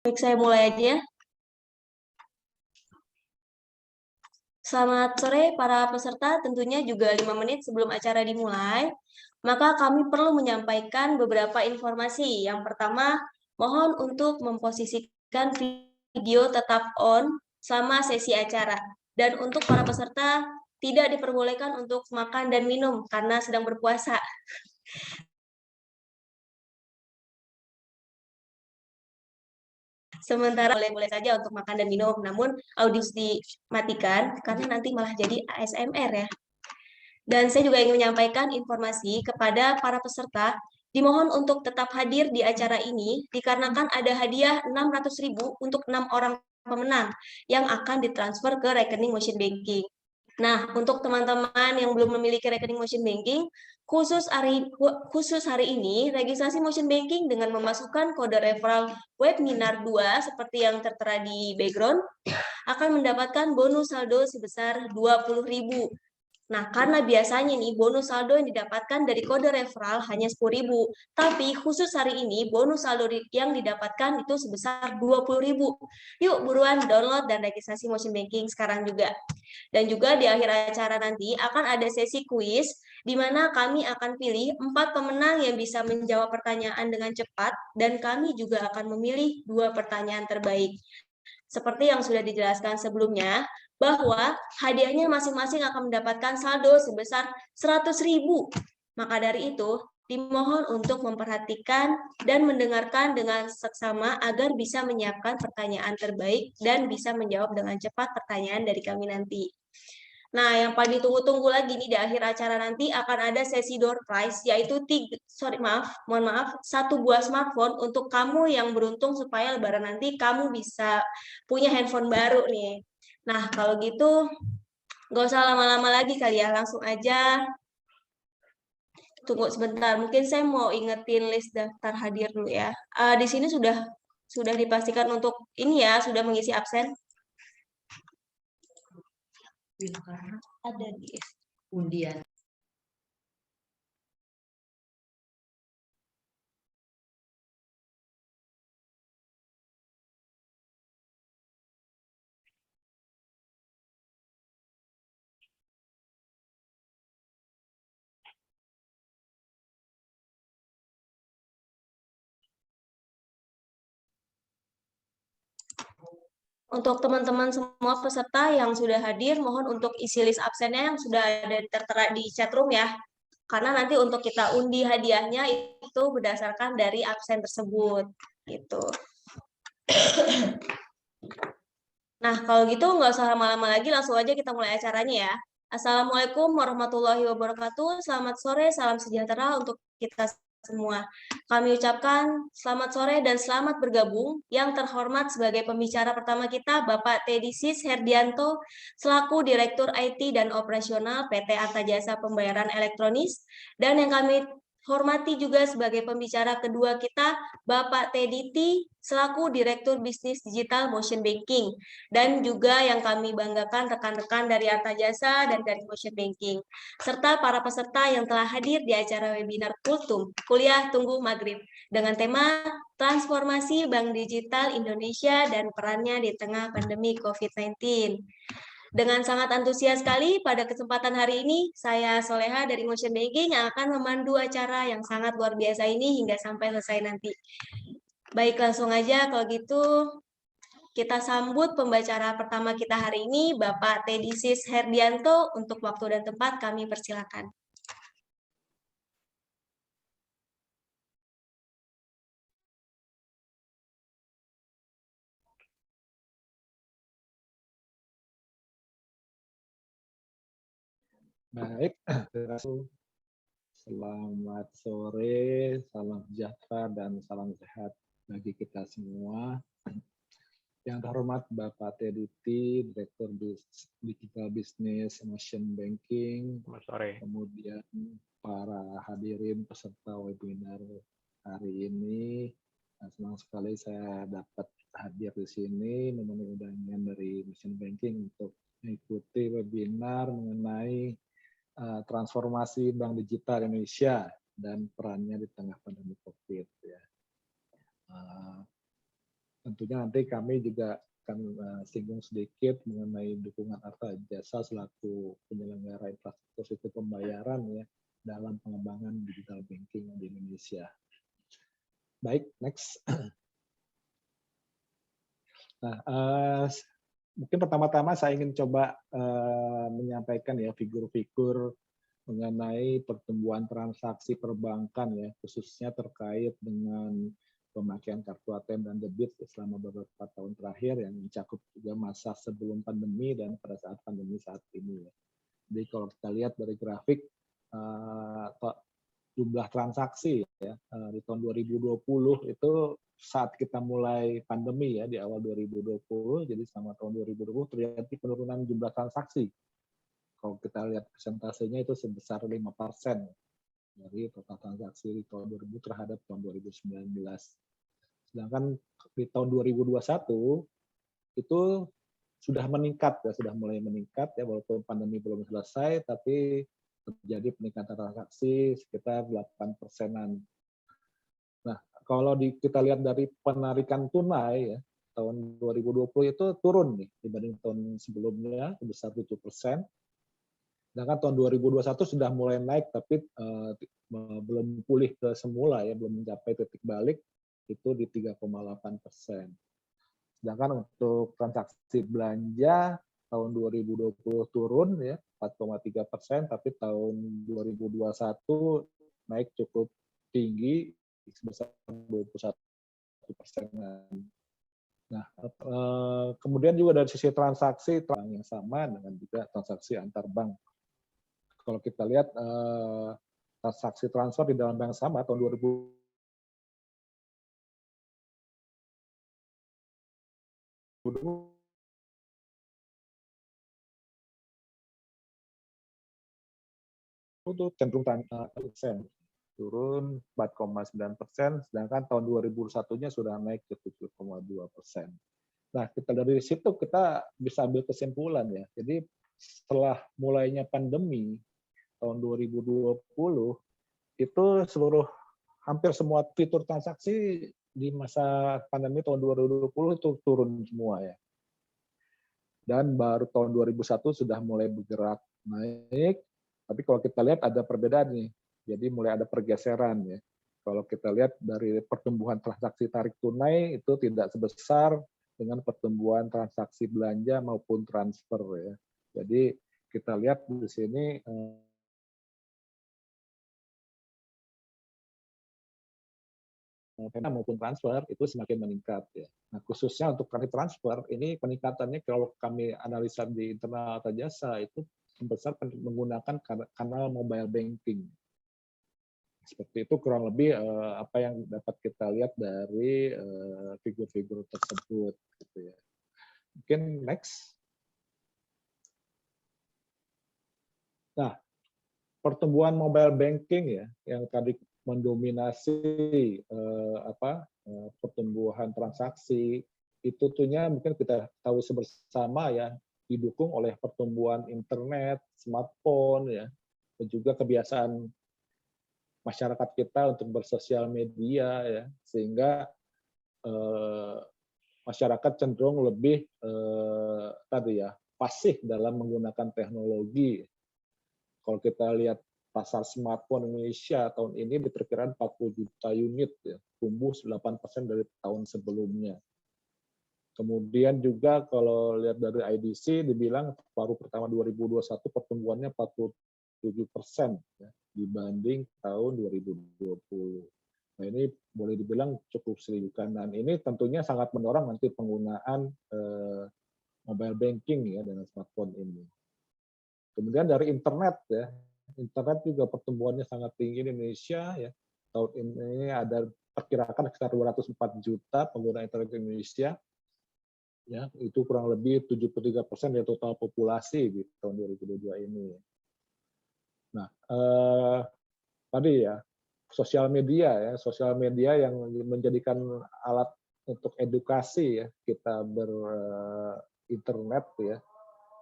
Baik, saya mulai aja. Selamat sore para peserta, tentunya juga 5 menit sebelum acara dimulai, maka kami perlu menyampaikan beberapa informasi. Yang pertama, mohon untuk memposisikan video tetap on selama sesi acara. Dan untuk para peserta, tidak diperbolehkan untuk makan dan minum karena sedang berpuasa. Sementara boleh-boleh saja untuk makan dan minum, namun audio dimatikan karena nanti malah jadi ASMR ya. Dan saya juga ingin menyampaikan informasi kepada para peserta, dimohon untuk tetap hadir di acara ini dikarenakan ada hadiah 600.000 untuk 6 orang pemenang yang akan ditransfer ke rekening motion banking. Nah, untuk teman-teman yang belum memiliki rekening motion banking, khusus hari ini, registrasi motion banking dengan memasukkan kode referral webinar 2 seperti yang tertera di background, akan mendapatkan bonus saldo sebesar 20.000. Nah, karena biasanya nih bonus saldo yang didapatkan dari kode referral hanya 10.000, tapi khusus hari ini bonus saldo yang didapatkan itu sebesar 20.000. Yuk buruan download dan registrasi motion banking sekarang juga. Dan juga di akhir acara nanti akan ada sesi kuis di mana kami akan pilih 4 pemenang yang bisa menjawab pertanyaan dengan cepat dan kami juga akan memilih 2 pertanyaan terbaik. Seperti yang sudah dijelaskan sebelumnya, bahwa hadiahnya masing-masing akan mendapatkan saldo sebesar 100.000. Maka dari itu, dimohon untuk memperhatikan dan mendengarkan dengan seksama agar bisa menyiapkan pertanyaan terbaik dan bisa menjawab dengan cepat pertanyaan dari kami nanti. Nah, yang paling ditunggu-tunggu lagi nih di akhir acara nanti akan ada sesi door prize, yaitu mohon maaf, 1 buah smartphone untuk kamu yang beruntung supaya lebaran nanti kamu bisa punya handphone baru nih. Nah, kalau gitu nggak usah lama-lama lagi kali ya, langsung aja. Tunggu sebentar, mungkin saya mau ingetin list daftar hadir dulu ya. Di sini sudah dipastikan untuk ini ya, sudah mengisi absen. Ada di undian. Untuk teman-teman semua peserta yang sudah hadir, mohon untuk isi list absennya yang sudah ada tertera di chat room ya. Karena nanti untuk kita undi hadiahnya itu berdasarkan dari absen tersebut. Gitu. Nah, kalau gitu nggak usah lama-lama lagi, langsung aja kita mulai acaranya ya. Assalamualaikum warahmatullahi wabarakatuh. Selamat sore, salam sejahtera untuk kita semua. Kami ucapkan selamat sore dan selamat bergabung. Yang terhormat sebagai pembicara pertama kita, Bapak Tedisis Herdianto, selaku Direktur IT dan Operasional PT Artajasa Pembayaran Elektronis. Dan yang kami hormati juga sebagai pembicara kedua kita, Bapak Tediti, selaku Direktur Bisnis Digital Motion Banking. Dan juga yang kami banggakan rekan-rekan dari Artajasa dan dari Motion Banking. Serta para peserta yang telah hadir di acara webinar Kultum, Kuliah Tunggu Maghrib, dengan tema Transformasi Bank Digital Indonesia dan Perannya di Tengah Pandemi COVID-19. Dengan sangat antusias sekali pada kesempatan hari ini, saya Soleha dari Motion Banking yang akan memandu acara yang sangat luar biasa ini hingga sampai selesai nanti. Baik, langsung aja kalau gitu kita sambut pembicara pertama kita hari ini, Bapak Tedisis Herdianto. Untuk waktu dan tempat kami persilakan. Baik, terima kasih. Selamat sore, salam sejahtera dan salam sehat bagi kita semua. Yang terhormat Bapak Tediti, Direktur Digital Business Motion Banking. Selamat sore. Kemudian para hadirin peserta webinar hari ini. Senang sekali saya dapat hadir di sini memenuhi undangan dari Motion Banking untuk mengikuti webinar mengenai transformasi Bank Digital Indonesia dan perannya di tengah pandemi COVID. Ya. Tentunya nanti kami juga akan singgung sedikit mengenai dukungan Arta Jasa selaku penyelenggara infrastruktur sistem pembayaran ya dalam pengembangan digital banking di Indonesia. Baik, next. Nah, mungkin pertama-tama saya ingin coba menyampaikan ya figur-figur mengenai pertumbuhan transaksi perbankan ya, khususnya terkait dengan pemakaian kartu ATM dan debit selama beberapa tahun terakhir yang mencakup juga masa sebelum pandemi dan pada saat pandemi saat ini ya. Jadi kalau kita lihat dari grafik jumlah transaksi ya di tahun 2020 itu saat kita mulai pandemi ya di awal 2020, jadi selama tahun 2020 terjadi penurunan jumlah transaksi. Kalau kita lihat persentasenya itu sebesar 5% dari total transaksi di tahun 2000 terhadap tahun 2019. Sedangkan di tahun 2021 itu sudah meningkat ya, sudah mulai meningkat ya, walaupun pandemi belum selesai, tapi terjadi peningkatan transaksi sekitar 8%-an. Nah, kalau kita lihat dari penarikan tunai ya, tahun 2020 itu turun nih dibanding tahun sebelumnya sebesar 7%. Sedangkan tahun 2021 sudah mulai naik, tapi belum pulih ke semula ya, belum mencapai titik balik itu di 3,8%. Sedangkan untuk transaksi belanja tahun 2020 turun ya 4,3%, tapi tahun 2021 naik cukup tinggi sebesar 21%. Nah, kemudian juga dari sisi transaksi yang sama dengan juga transaksi antar bank. Kalau kita lihat transaksi transfer di dalam bank sama tahun 2020 itu cenderung turun 4,9%, sedangkan tahun 2021-nya sudah naik ke 7,2%. Nah, kita dari situ kita bisa ambil kesimpulan ya. Jadi setelah mulainya pandemi tahun 2020 itu hampir semua fitur transaksi di masa pandemi tahun 2020 itu turun semua ya. Dan baru tahun 2001 sudah mulai bergerak naik. Tapi kalau kita lihat ada perbedaan nih. Jadi mulai ada pergeseran ya. Kalau kita lihat dari pertumbuhan transaksi tarik tunai itu tidak sebesar dengan pertumbuhan transaksi belanja maupun transfer ya. Jadi kita lihat di sini maupun transfer itu semakin meningkat ya. Nah, khususnya untuk kredit transfer ini peningkatannya kalau kami analisa di internal Arta Jasa itu sebesar menggunakan kanal mobile banking. Seperti itu kurang lebih apa yang dapat kita lihat dari figur-figur tersebut gitu ya. Mungkin next. Nah, pertumbuhan mobile banking ya yang tadi mendominasi pertumbuhan transaksi itu tuhnya mungkin kita tahu bersama ya didukung oleh pertumbuhan internet, smartphone ya dan juga kebiasaan masyarakat kita untuk bersosial media ya sehingga masyarakat cenderung lebih tadi ya pasif dalam menggunakan teknologi. Kalau kita lihat pasar smartphone Indonesia tahun ini diperkirakan 40 juta unit, ya, tumbuh 8% dari tahun sebelumnya. Kemudian juga kalau lihat dari IDC dibilang paruh pertama 2021 pertumbuhannya 47% ya, dibanding tahun 2020. Nah ini boleh dibilang cukup signifikan dan ini tentunya sangat mendorong nanti penggunaan mobile banking ya dengan smartphone ini. Kemudian dari internet ya, internet juga pertumbuhannya sangat tinggi di Indonesia ya. Tahun ini ada perkirakan sekitar 204 juta pengguna internet di Indonesia. Ya, itu kurang lebih 73% dari total populasi di tahun 2022 ini. Nah, tadi ya sosial media yang menjadikan alat untuk edukasi ya kita berinternet ya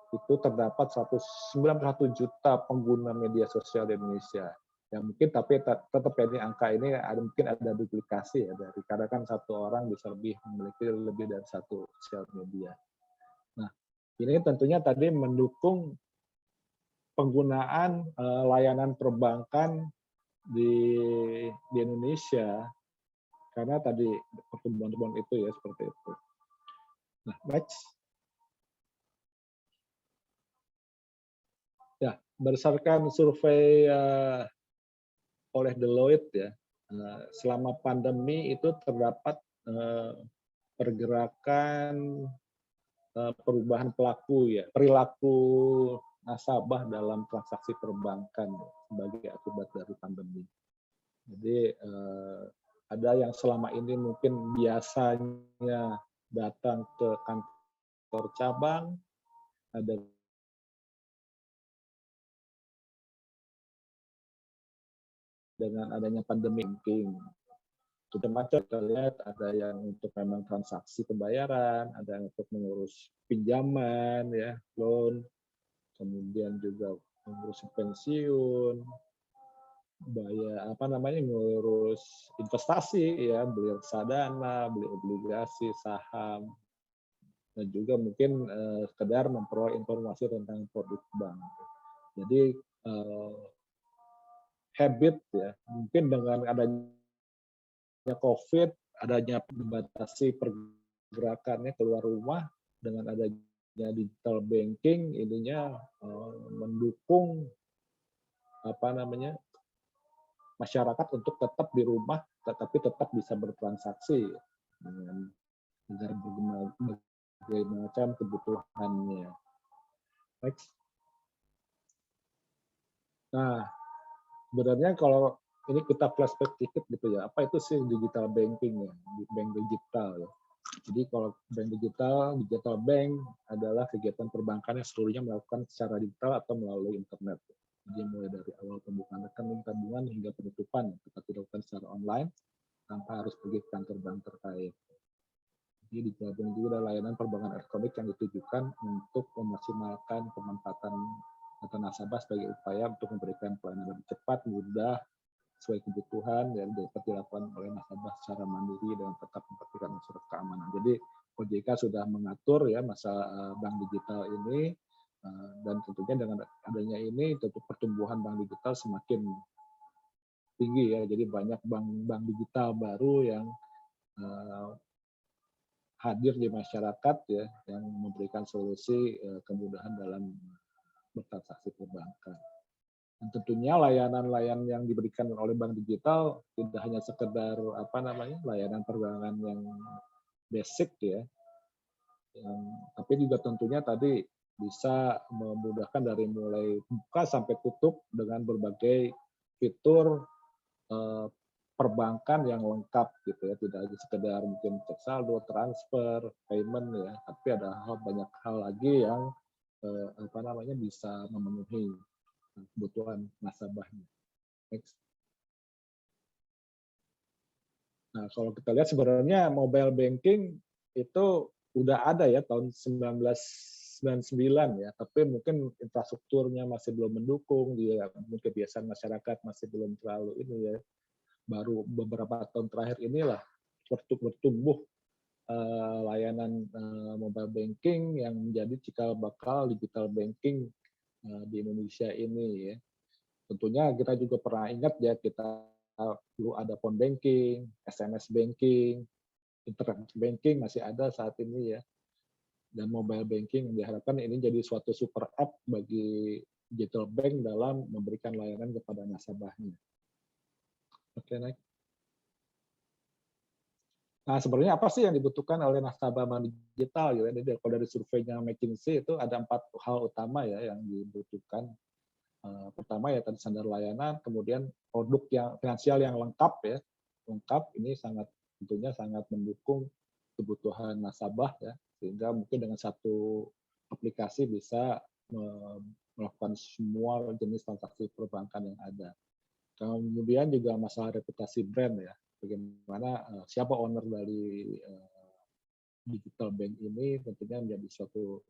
itu terdapat 191 juta pengguna media sosial di Indonesia. Ya mungkin tapi tetap ini angka ini mungkin ada duplikasi ya dari karena kan satu orang bisa memiliki lebih dari satu sosial media. Nah, ini tentunya tadi mendukung penggunaan layanan perbankan di Indonesia karena tadi pertumbuhan itu ya seperti itu. Nah, next. Ya, berdasarkan survei oleh Deloitte ya, selama pandemi itu terdapat pergerakan perubahan perilaku nasabah dalam transaksi perbankan sebagai akibat dari pandemi. Jadi ada yang selama ini mungkin biasanya datang ke kantor cabang, ada dengan adanya pandemi mungkin macam-macam kita lihat ada yang untuk memang transaksi pembayaran, ada yang untuk mengurus pinjaman ya, loan, kemudian juga mengurus pensiun, ngurus investasi ya, beli reksadana, beli obligasi, saham, dan juga mungkin sekedar memperoleh informasi tentang produk bank. Jadi habit ya, mungkin dengan adanya COVID, adanya membatasi pergerakannya keluar rumah, dengan adanya digital banking, ininya mendukung masyarakat untuk tetap di rumah, tetapi tetap bisa bertransaksi dengan berbagai macam kebutuhannya. Next. Nah, sebenarnya kalau ini kita flashback sedikit gitu ya, apa itu sih digital banking ya, bank digital ya. Jadi kalau bank digital bank adalah kegiatan perbankan yang seluruhnya melakukan secara digital atau melalui internet. Jadi mulai dari awal pembukaan rekening tabungan hingga penutupan kita dilakukan secara online tanpa harus pergi ke kantor bank terkait. Jadi digital bank juga adalah layanan perbankan elektronik yang ditujukan untuk memaksimalkan pemanfaatan data nasabah sebagai upaya untuk memberikan pelayanan lebih cepat, mudah, sesuai kebutuhan dan dapat dilakukan oleh nasabah secara mandiri dan tetap memperhatikan unsur keamanan. Jadi OJK sudah mengatur ya masa bank digital ini dan tentunya dengan adanya ini tentu pertumbuhan bank digital semakin tinggi ya. Jadi banyak bank digital baru yang hadir di masyarakat ya yang memberikan solusi kemudahan dalam bertransaksi perbankan. Dan tentunya layanan-layanan yang diberikan oleh bank digital tidak hanya sekedar layanan perbankan yang basic ya, tapi juga tentunya tadi bisa memudahkan dari mulai buka sampai tutup dengan berbagai fitur perbankan yang lengkap gitu ya, tidak hanya sekedar mungkin cek saldo, transfer, payment ya, tapi ada banyak hal lagi yang bisa memenuhi kebutuhan nasabahnya. Next. Nah, kalau kita lihat sebenarnya mobile banking itu udah ada ya tahun 1999 ya, tapi mungkin infrastrukturnya masih belum mendukung, mungkin kebiasaan masyarakat masih belum terlalu ini ya. Baru beberapa tahun terakhir inilah bertumbuh layanan mobile banking yang menjadi cikal bakal digital banking di Indonesia ini ya. Tentunya kita juga pernah ingat ya, kita dulu ada phone banking, SMS banking, internet banking masih ada saat ini ya, dan mobile banking diharapkan ini jadi suatu super app bagi digital bank dalam memberikan layanan kepada nasabahnya. Oke, next. Nah, sebenarnya apa sih yang dibutuhkan oleh nasabah bank digital? Jadi kalau dari surveinya McKinsey itu ada 4 hal utama ya yang dibutuhkan. Pertama ya tadi standar layanan, kemudian produk yang finansial yang lengkap ya, ini tentunya sangat mendukung kebutuhan nasabah ya, sehingga mungkin dengan satu aplikasi bisa melakukan semua jenis transaksi perbankan yang ada. Kemudian juga masalah reputasi brand ya, bagaimana siapa owner dari digital bank ini tentunya menjadi suatu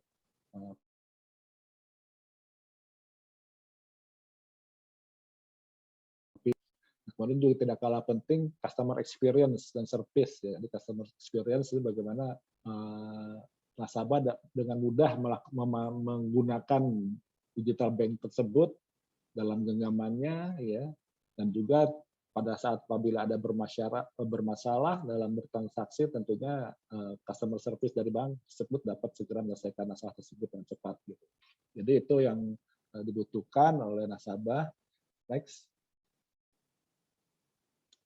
Kemudian juga tidak kalah penting customer experience dan service ya. Di customer experience itu bagaimana nasabah dengan mudah menggunakan digital bank tersebut dalam genggamannya ya, dan juga pada saat apabila ada bermasalah dalam bertransaksi, tentunya customer service dari bank tersebut dapat segera menyelesaikan masalah tersebut dengan cepat gitu. Jadi itu yang dibutuhkan oleh nasabah. Next.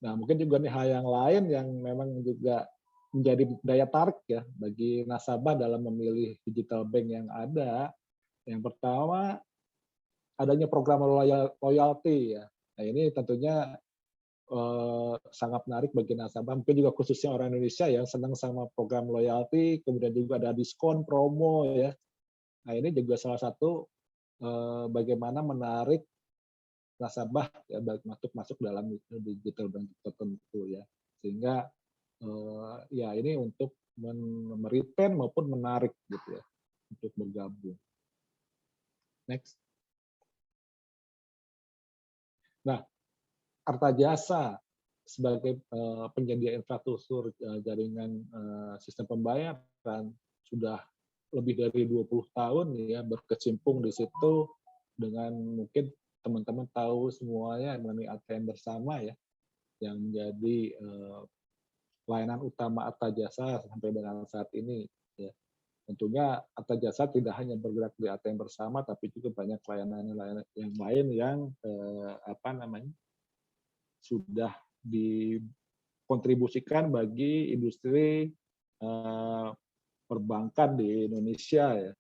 Nah, mungkin juga nih hal yang lain yang memang juga menjadi daya tarik ya bagi nasabah dalam memilih digital bank yang ada. Yang pertama, adanya program loyalty ya. Nah, ini tentunya sangat menarik bagi nasabah. Mungkin juga khususnya orang Indonesia yang senang sama program loyalty, kemudian juga ada diskon, promo ya. Nah, ini juga salah satu bagaimana menarik nasabah ya, masuk dalam digital bank tertentu ya, sehingga ya ini untuk meretain maupun menarik gitu ya untuk bergabung. Next. Nah, Arta Jasa sebagai penyedia infrastruktur jaringan sistem pembayaran sudah lebih dari 20 tahun ya berkecimpung di situ, dengan mungkin teman-teman tahu semuanya mengenai ATM bersama ya, yang menjadi layanan utama Arta Jasa sampai dengan saat ini ya. Tentunya Arta Jasa tidak hanya bergerak di ATM bersama, tapi juga banyak layanan-layanan yang lain yang sudah dikontribusikan bagi industri perbankan di Indonesia ya.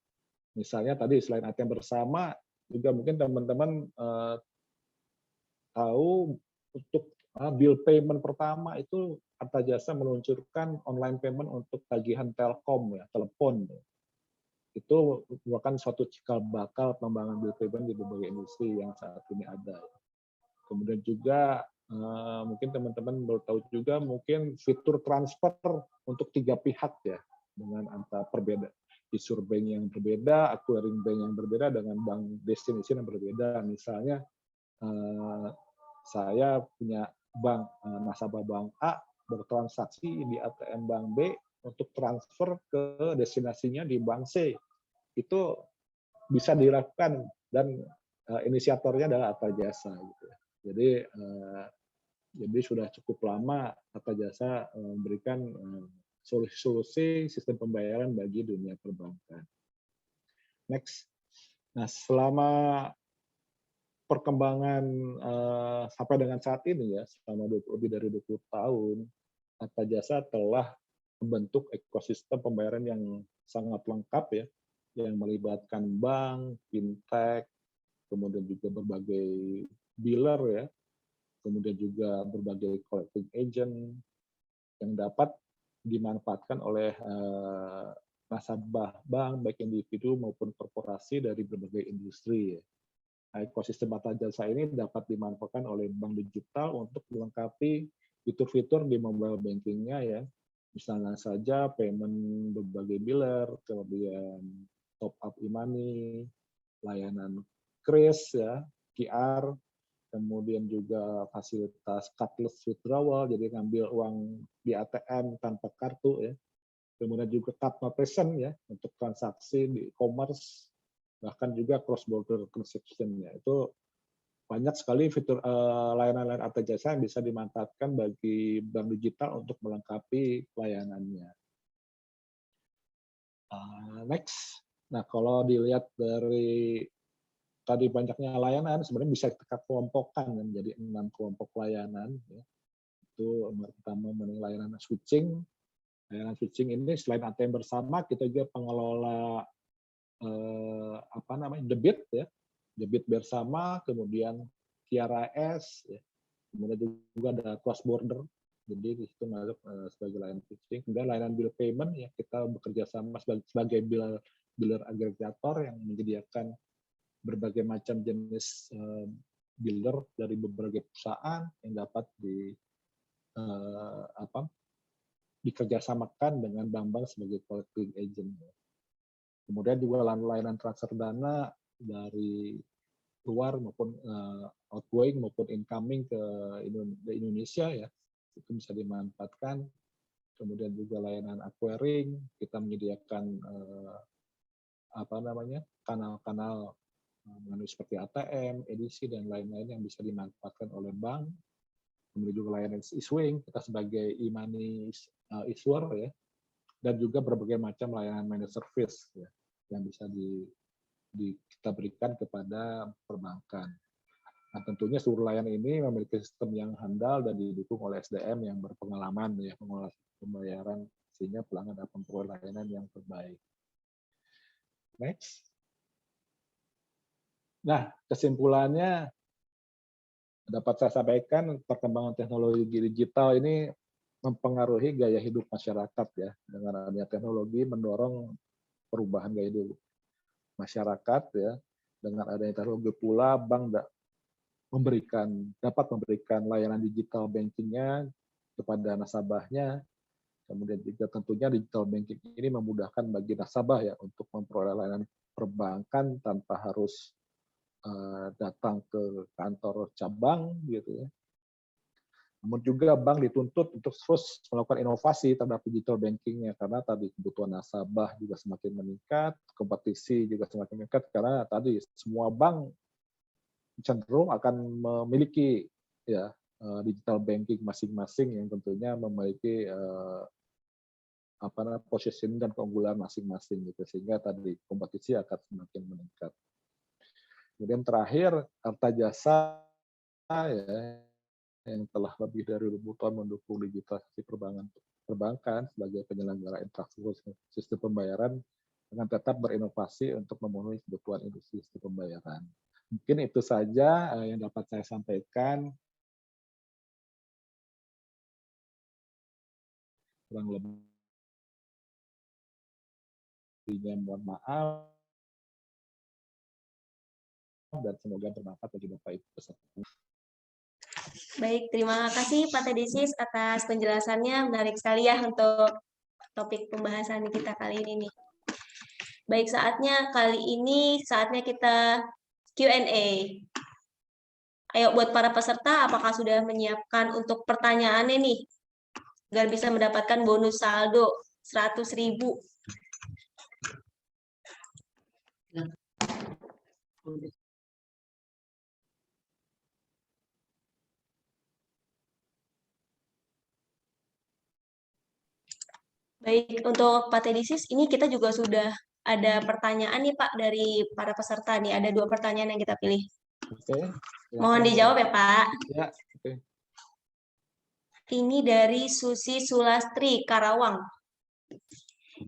Misalnya tadi selain ATM bersama, juga mungkin teman-teman tahu untuk bill payment pertama itu Arta Jasa meluncurkan online payment untuk tagihan Telkom ya, telepon. Itu merupakan suatu cikal bakal pengembangan bill payment di berbagai industri yang saat ini ada. Kemudian juga mungkin teman-teman baru tahu juga mungkin fitur transfer untuk 3 pihak ya, dengan antara perbedaan issuer bank yang berbeda, acquiring bank yang berbeda, dengan bank destination yang berbeda. Misalnya saya punya bank nasabah bank A bertransaksi di ATM bank B untuk transfer ke destinasinya di bank C, itu bisa dilakukan dan inisiatornya adalah Arta Jasa gitu. Jadi sudah cukup lama Arta Jasa memberikan solusi sistem pembayaran bagi dunia perbankan. Next. Nah, selama perkembangan sampai dengan saat ini ya, selama lebih dari 20 tahun, Arta Jasa telah membentuk ekosistem pembayaran yang sangat lengkap ya, yang melibatkan bank, fintech, kemudian juga berbagai biller ya, kemudian juga berbagai collecting agent yang dapat dimanfaatkan oleh nasabah bank, baik individu maupun korporasi dari berbagai industri. Nah, ekosistem Arta Jasa ini dapat dimanfaatkan oleh bank digital untuk melengkapi fitur-fitur di mobile banking-nya ya. Misalnya saja payment berbagai biller, kemudian top up e-money, layanan kris ya, QR, kemudian juga fasilitas cardless withdrawal, jadi ngambil uang di ATM tanpa kartu ya. Kemudian juga card not present ya, untuk transaksi di e-commerce, bahkan juga cross border transaction ya. Itu banyak sekali fitur layanan-layanan Arta Jasa yang bisa dimanfaatkan bagi bank digital untuk melengkapi layanannya. Next. Nah, kalau dilihat dari tadi banyaknya layanan, sebenarnya bisa kita kelompokkan menjadi 6 kelompok layanan. Ya. Itu pertama mengenai layanan switching. Layanan switching ini selain ATM bersama, kita juga pengelola debit ya, debit bersama, kemudian QRIS, ya. Kemudian juga ada cross border. Jadi di situ masuk sebagai layanan switching. Kemudian layanan bill payment ya, kita bekerja sama sebagai biller agregator yang menyediakan berbagai macam jenis biller dari berbagai perusahaan yang dapat dikerjasamakan dengan bank-bank sebagai collecting agent. Kemudian juga layanan transfer dana dari keluar maupun outgoing maupun incoming ke Indonesia ya, itu bisa dimanfaatkan. Kemudian juga layanan acquiring, kita menyediakan kanal-kanal melalui seperti ATM, edisi dan lain-lain yang bisa dimanfaatkan oleh bank. Kemudian juga layanan issuing, kita sebagai e-money issuer ya, dan juga berbagai macam layanan managed service ya, yang bisa kita berikan kepada perbankan. Nah, tentunya seluruh layanan ini memiliki sistem yang handal dan didukung oleh SDM yang berpengalaman ya, mengolah pembayaran, sehingga pelanggan dapat memperoleh layanan yang terbaik. Next. Nah, kesimpulannya dapat saya sampaikan, perkembangan teknologi digital ini mempengaruhi gaya hidup masyarakat ya. Dengan adanya teknologi mendorong perubahan gaya hidup masyarakat ya. Dengan adanya teknologi pula bank dapat memberikan layanan digital bankingnya kepada nasabahnya. Kemudian juga tentunya digital banking ini memudahkan bagi nasabah ya untuk memperoleh layanan perbankan tanpa harus datang ke kantor cabang gitu ya. Namun juga bank dituntut untuk terus melakukan inovasi terhadap digital bankingnya karena tadi kebutuhan nasabah juga semakin meningkat, kompetisi juga semakin meningkat karena tadi semua bank cenderung akan memiliki ya digital banking masing-masing yang tentunya memiliki positioning dan keunggulan masing-masing gitu, sehingga tadi kompetisi akan semakin meningkat. Kemudian terakhir, harta jasa ya, yang telah lebih dari 20 tahun mendukung digitalisasi perbankan sebagai penyelenggara infrastruktur sistem pembayaran dengan tetap berinovasi untuk memenuhi kebutuhan industri sistem pembayaran. Mungkin itu saja yang dapat saya sampaikan. Kurang lebihnya mohon maaf. Dan semoga bermanfaat bagi Bapak Ibu peserta. Baik, terima kasih Pak Tedisis atas penjelasannya. Menarik sekali ya untuk topik pembahasan kita kali ini nih. Baik, saatnya kita Q&A. Ayo buat para peserta, apakah sudah menyiapkan untuk pertanyaannya nih? Agar bisa mendapatkan bonus saldo 100.000. Baik, untuk Pak Tedisis, ini kita juga sudah ada pertanyaan nih Pak dari para peserta nih. Ada 2 pertanyaan yang kita pilih. Oke. Mohon dijawab ya Pak. Ya, oke. Ini dari Susi Sulastri, Karawang.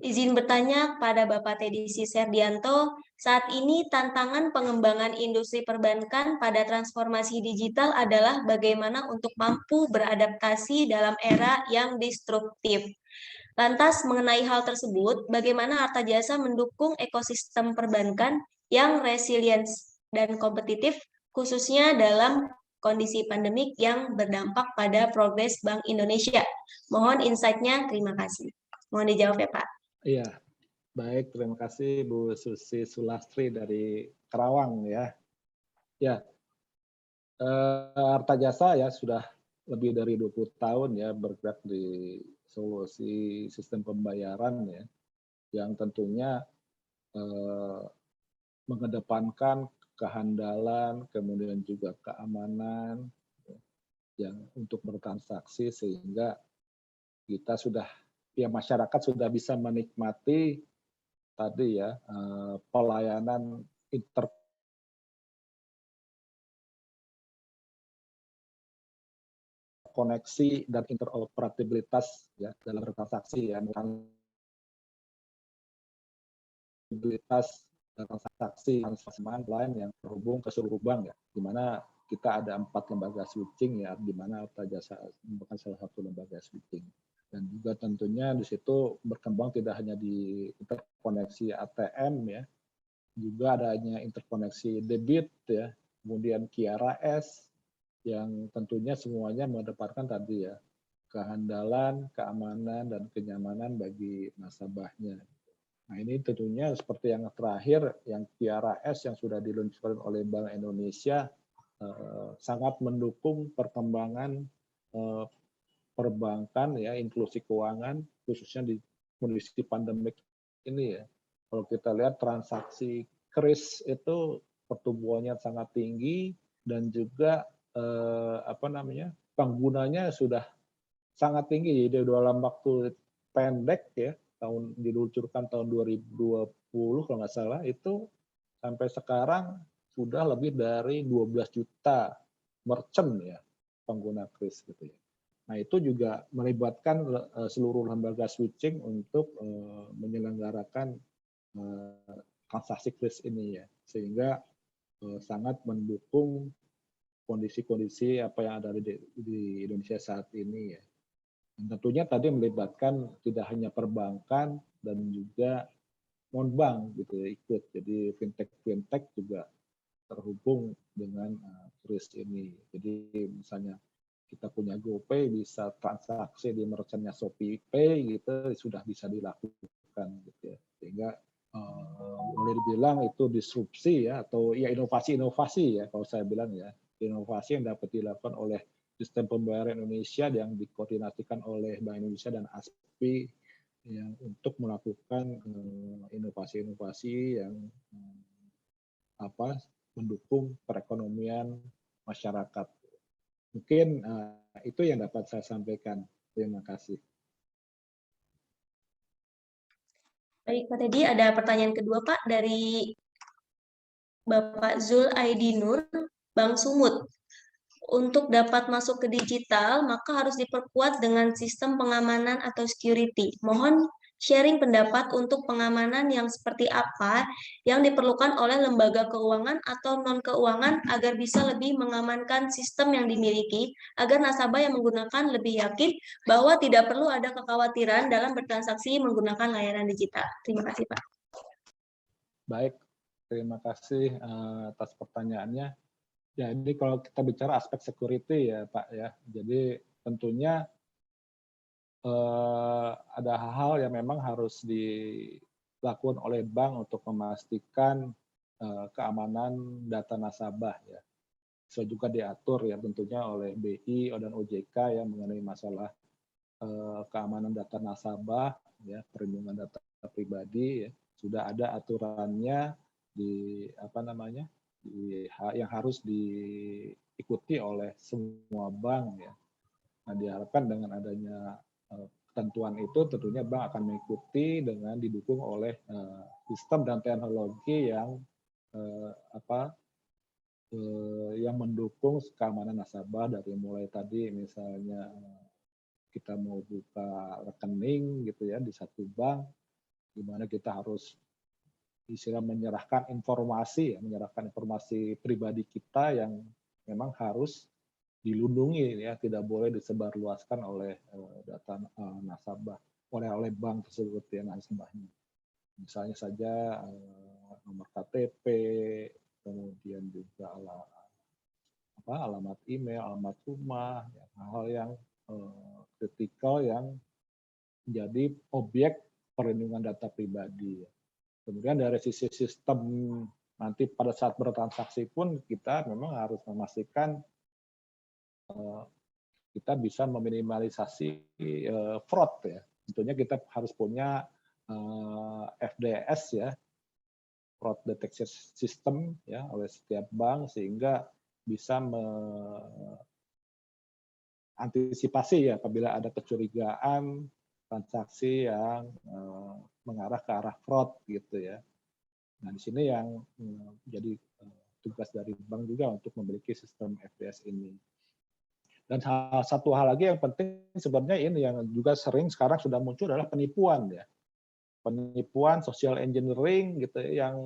Izin bertanya pada Bapak Tedisis Serdianto, saat ini tantangan pengembangan industri perbankan pada transformasi digital adalah bagaimana untuk mampu beradaptasi dalam era yang disruptif. Lantas mengenai hal tersebut, bagaimana Arta Jasa mendukung ekosistem perbankan yang resilient dan kompetitif, khususnya dalam kondisi pandemik yang berdampak pada progres Bank Indonesia? Mohon insight-nya, terima kasih. Mohon dijawab ya Pak. Iya, baik. Terima kasih Bu Susi Sulastri dari Karawang ya. Ya, Arta Jasa ya sudah lebih dari 20 tahun ya bergerak di solusi sistem pembayaran ya, yang tentunya mengedepankan kehandalan, kemudian juga keamanan yang untuk bertransaksi sehingga kita masyarakat sudah bisa menikmati tadi ya pelayanan interkoneksi dan interoperabilitas ya dalam bertransaksi ya, transaksi lain yang terhubung ke seluruh bank ya, di mana kita ada 4 lembaga switching ya, di mana Arta Jasa merupakan salah satu lembaga switching. Dan juga tentunya di situ berkembang tidak hanya di interkoneksi ATM ya, juga adanya interkoneksi debit ya, kemudian QRAS yang tentunya semuanya mengedepankan tadi ya kehandalan, keamanan dan kenyamanan bagi nasabahnya. Nah, ini tentunya seperti yang terakhir, yang QRAS yang sudah diluncurkan oleh Bank Indonesia sangat mendukung perkembangan perbankan ya, inklusi keuangan khususnya di kondisi pandemik ini ya. Kalau kita lihat transaksi kris itu pertumbuhannya sangat tinggi dan juga penggunanya sudah sangat tinggi. Jadi dalam waktu pendek ya, diluncurkan tahun 2020 kalau nggak salah, itu sampai sekarang sudah lebih dari 12 juta merchant ya pengguna kris gitu ya. Nah, itu juga melibatkan seluruh lembaga switching untuk menyelenggarakan transaksi kris ini ya, sehingga sangat mendukung kondisi-kondisi apa yang ada di Indonesia saat ini ya. Dan tentunya tadi melibatkan tidak hanya perbankan dan juga non bank gitu ya ikut. Jadi fintech juga terhubung dengan kris ini. Jadi misalnya kita punya GoPay bisa transaksi di merchantnya Shopee Pay gitu sudah bisa dilakukan gitu ya. Sehingga boleh dibilang itu disrupsi ya atau ya inovasi-inovasi ya kalau saya bilang ya. Inovasi yang dapat dilakukan oleh sistem pembayaran Indonesia yang dikoordinasikan oleh Bank Indonesia dan ASPI yang untuk melakukan inovasi-inovasi yang mendukung perekonomian masyarakat. Mungkin itu yang dapat saya sampaikan. Terima kasih. Baik, Pak Teddy, ada pertanyaan kedua, Pak, dari Bapak Zul Aidinur, Bank Sumut. Untuk dapat masuk ke digital, maka harus diperkuat dengan sistem pengamanan atau security. Mohon sharing pendapat untuk pengamanan yang seperti apa yang diperlukan oleh lembaga keuangan atau non-keuangan agar bisa lebih mengamankan sistem yang dimiliki, agar nasabah yang menggunakan lebih yakin bahwa tidak perlu ada kekhawatiran dalam bertransaksi menggunakan layanan digital. Terima kasih, Pak. Baik, terima kasih atas pertanyaannya. Jadi kalau kita bicara aspek security ya Pak ya, jadi tentunya ada hal-hal yang memang harus dilakukan oleh bank untuk memastikan keamanan data nasabah ya. Sesuai juga diatur ya tentunya oleh BI dan OJK yang mengenai masalah keamanan data nasabah ya, perlindungan data pribadi ya. Sudah ada aturannya di yang harus diikuti oleh semua bank ya. Nah, diharapkan dengan adanya ketentuan itu tentunya bank akan mengikuti dengan didukung oleh sistem dan teknologi yang yang mendukung keamanan nasabah dari mulai tadi misalnya kita mau buka rekening gitu ya di satu bank, di mana kita harus menyerahkan informasi pribadi kita yang memang harus dilindungi ya, tidak boleh disebarluaskan oleh data nasabah oleh bank tersebut ya nasabahnya. Misalnya saja nomor KTP, kemudian juga alamat email, alamat rumah, ya, hal-hal yang kritikal yang menjadi objek perlindungan data pribadi. Kemudian dari sisi sistem nanti pada saat bertransaksi pun kita memang harus memastikan kita bisa meminimalisasi fraud ya. Tentunya kita harus punya FDS ya, fraud detection system ya oleh setiap bank sehingga bisa antisipasi ya apabila ada kecurigaan transaksi yang mengarah ke arah fraud gitu ya. Nah di sini yang jadi tugas dari bank juga untuk memiliki sistem FDS ini. Dan satu hal lagi yang penting sebenarnya ini yang juga sering sekarang sudah muncul adalah penipuan ya. Penipuan, social engineering gitu ya, yang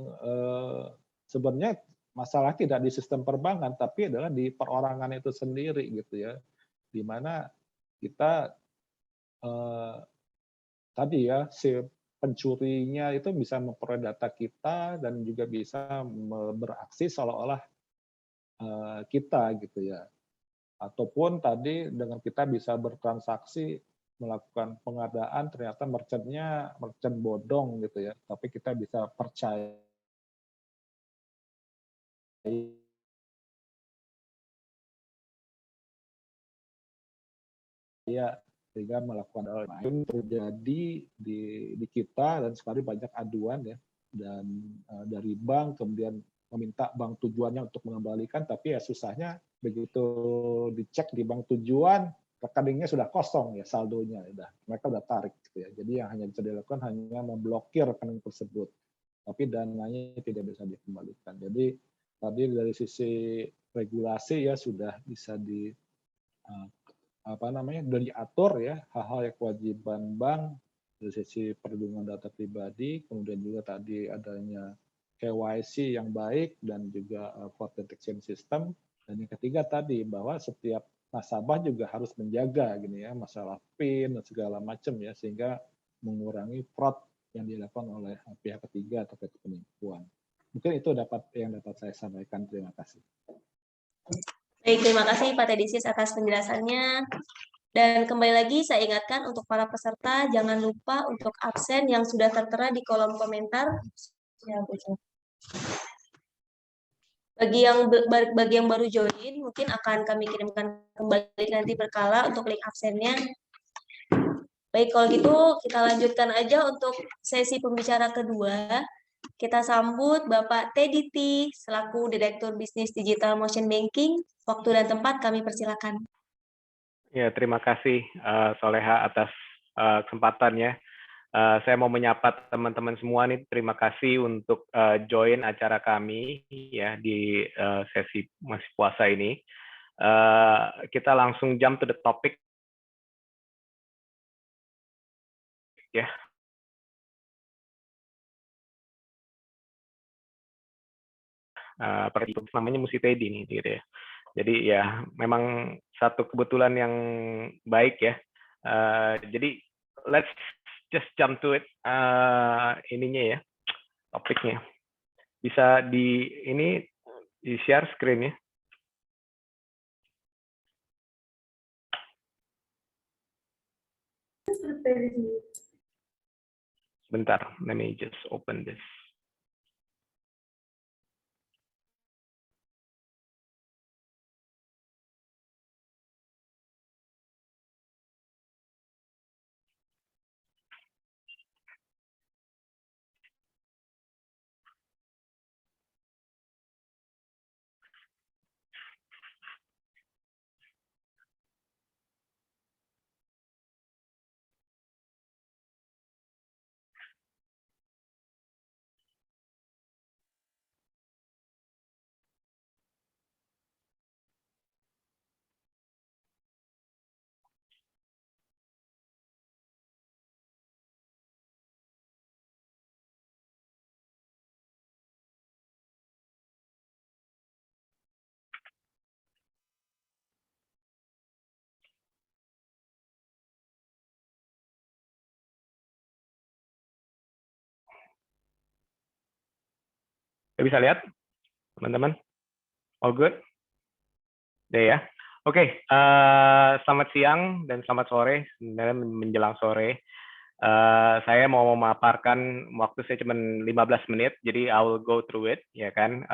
sebenarnya masalah tidak di sistem perbankan tapi adalah di perorangan itu sendiri gitu ya. Di mana kita tadi ya si pencurinya itu bisa memperoleh data kita dan juga bisa beraksi seolah-olah kita gitu ya. Ataupun tadi dengan kita bisa bertransaksi melakukan pengadaan ternyata merchant-nya merchant bodong gitu ya, tapi kita bisa percaya sehingga melakukan hal lain terjadi di kita, dan sekali banyak aduan ya, dan dari bank kemudian meminta bank tujuannya untuk mengembalikan, tapi ya susahnya begitu dicek di bank tujuan rekeningnya sudah kosong ya, saldonya mereka udah tarik gitu ya. Jadi yang hanya bisa dilakukan hanya memblokir rekening tersebut, tapi dananya tidak bisa dikembalikan. Jadi tadi dari sisi regulasi ya sudah bisa sudah diatur ya hal-hal yang kewajiban bank dari sisi perlindungan data pribadi, kemudian juga tadi adanya KYC yang baik dan juga fraud detection system, dan yang ketiga tadi bahwa setiap nasabah juga harus menjaga gini ya masalah PIN dan segala macam ya, sehingga mengurangi fraud yang dilakukan oleh pihak ketiga atau penipuan. Mungkin itu yang dapat saya sampaikan. Terima kasih. Baik, terima kasih Pak Tedisis atas penjelasannya. Dan kembali lagi saya ingatkan untuk para peserta, jangan lupa untuk absen yang sudah tertera di kolom komentar. Bagi yang baru join, mungkin akan kami kirimkan kembali nanti berkala untuk link absennya. Baik, kalau gitu kita lanjutkan aja untuk sesi pembicara kedua. Kita sambut Bapak Teddy T selaku Direktur Bisnis Digital Motion Banking. Waktu dan tempat kami persilakan. Ya, terima kasih Soleha atas kesempatannya. Saya mau menyapa teman-teman semua nih. Terima kasih untuk join acara kami ya di sesi masih puasa ini. Kita langsung jump to the topic ya. Namanya Musi Teddy nih gitu ya. Jadi ya memang satu kebetulan yang baik ya. Jadi let's just jump to it ininya ya, topiknya. Bisa di share screen ya. Bentar, let me just open this. Bisa lihat, teman-teman? All good? Ya. Oke, selamat siang dan selamat sore, sebenarnya menjelang sore. Saya mau memaparkan, waktu saya cuma 15 menit, jadi I will go through it, ya kan.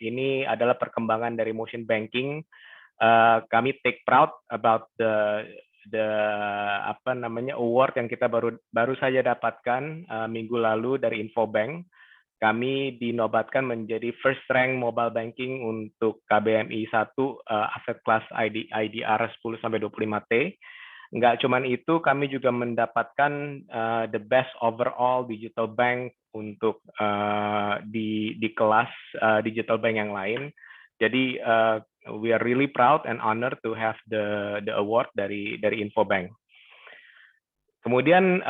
Ini adalah perkembangan dari motion banking. Kami take proud about the award yang kita baru saja dapatkan minggu lalu dari Infobank. Kami dinobatkan menjadi first rank mobile banking untuk KBMI 1 aset kelas IDR 10-25T. Enggak cuman itu, kami juga mendapatkan the best overall digital bank untuk di kelas digital bank yang lain. Jadi we are really proud and honored to have the award dari Infobank. Kemudian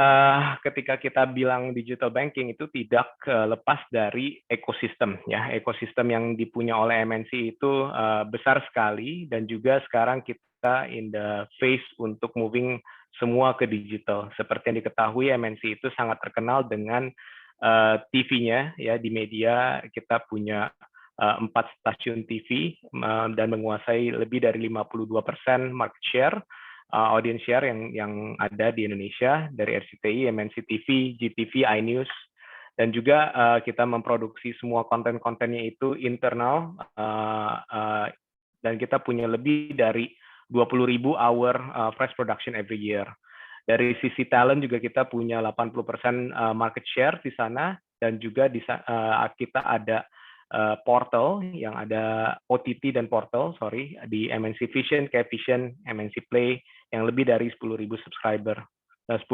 ketika kita bilang digital banking itu tidak lepas dari ekosistem ya. Ekosistem yang dipunya oleh MNC itu besar sekali, dan juga sekarang kita in the phase untuk moving semua ke digital. Seperti yang diketahui, MNC itu sangat terkenal dengan TV-nya ya, di media. Kita punya 4 stasiun TV dan menguasai lebih dari 52% market share. audience share yang ada di Indonesia dari RCTI, MNC TV, GTV, iNews, dan juga kita memproduksi semua konten-kontennya itu internal, dan kita punya lebih dari 20.000 hour fresh production every year. Dari sisi talent juga kita punya 80% market share di sana, dan juga kita ada portal yang ada OTT dan portal, di MNC Vision, Vision, MNC Play yang lebih dari 10.000 subscriber, 10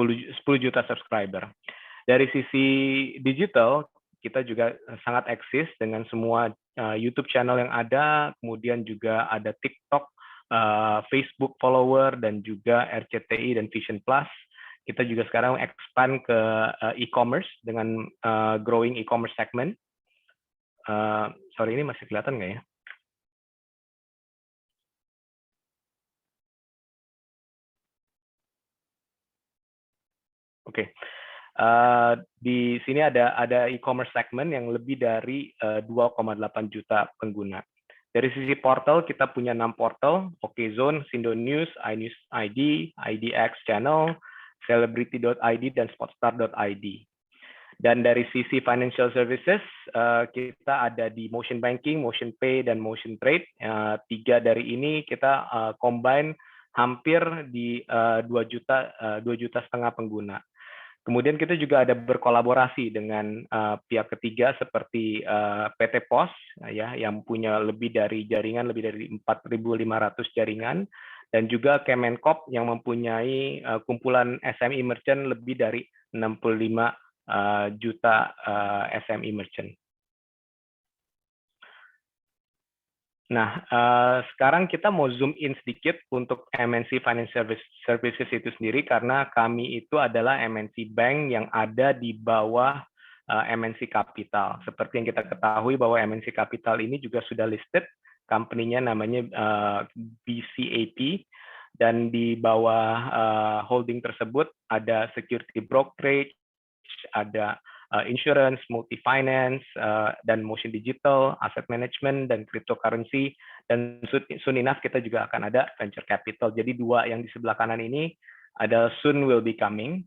juta subscriber. Dari sisi digital, kita juga sangat eksis dengan semua YouTube channel yang ada, kemudian juga ada TikTok, Facebook follower, dan juga RCTI dan Vision Plus. Kita juga sekarang expand ke e-commerce dengan growing e-commerce segment. Sorry, ini masih kelihatan nggak ya? Oke. Di sini ada e-commerce segment yang lebih dari 2,8 juta pengguna. Dari sisi portal, kita punya 6 portal, Okezone, Sindo News, iNews ID, IDX Channel, Celebrity.id, dan Spotstar.id. Dan dari sisi financial services, kita ada di Motion Banking, Motion Pay, dan Motion Trade. 3 dari ini kita combine hampir di 2,5 juta pengguna. Kemudian kita juga ada berkolaborasi dengan pihak ketiga seperti PT POS, ya, yang punya lebih dari 4.500 jaringan, dan juga Kemenkop yang mempunyai kumpulan SME merchant lebih dari 65 juta SME merchant. Nah, sekarang kita mau zoom in sedikit untuk MNC Financial Services itu sendiri, karena kami itu adalah MNC Bank yang ada di bawah MNC Capital. Seperti yang kita ketahui bahwa MNC Capital ini juga sudah listed, company-nya namanya BCAP, dan di bawah holding tersebut ada security brokerage, ada insurance, multi-finance, dan motion digital, asset management, dan cryptocurrency, dan soon enough kita juga akan ada venture capital. Jadi 2 yang di sebelah kanan ini ada soon will be coming,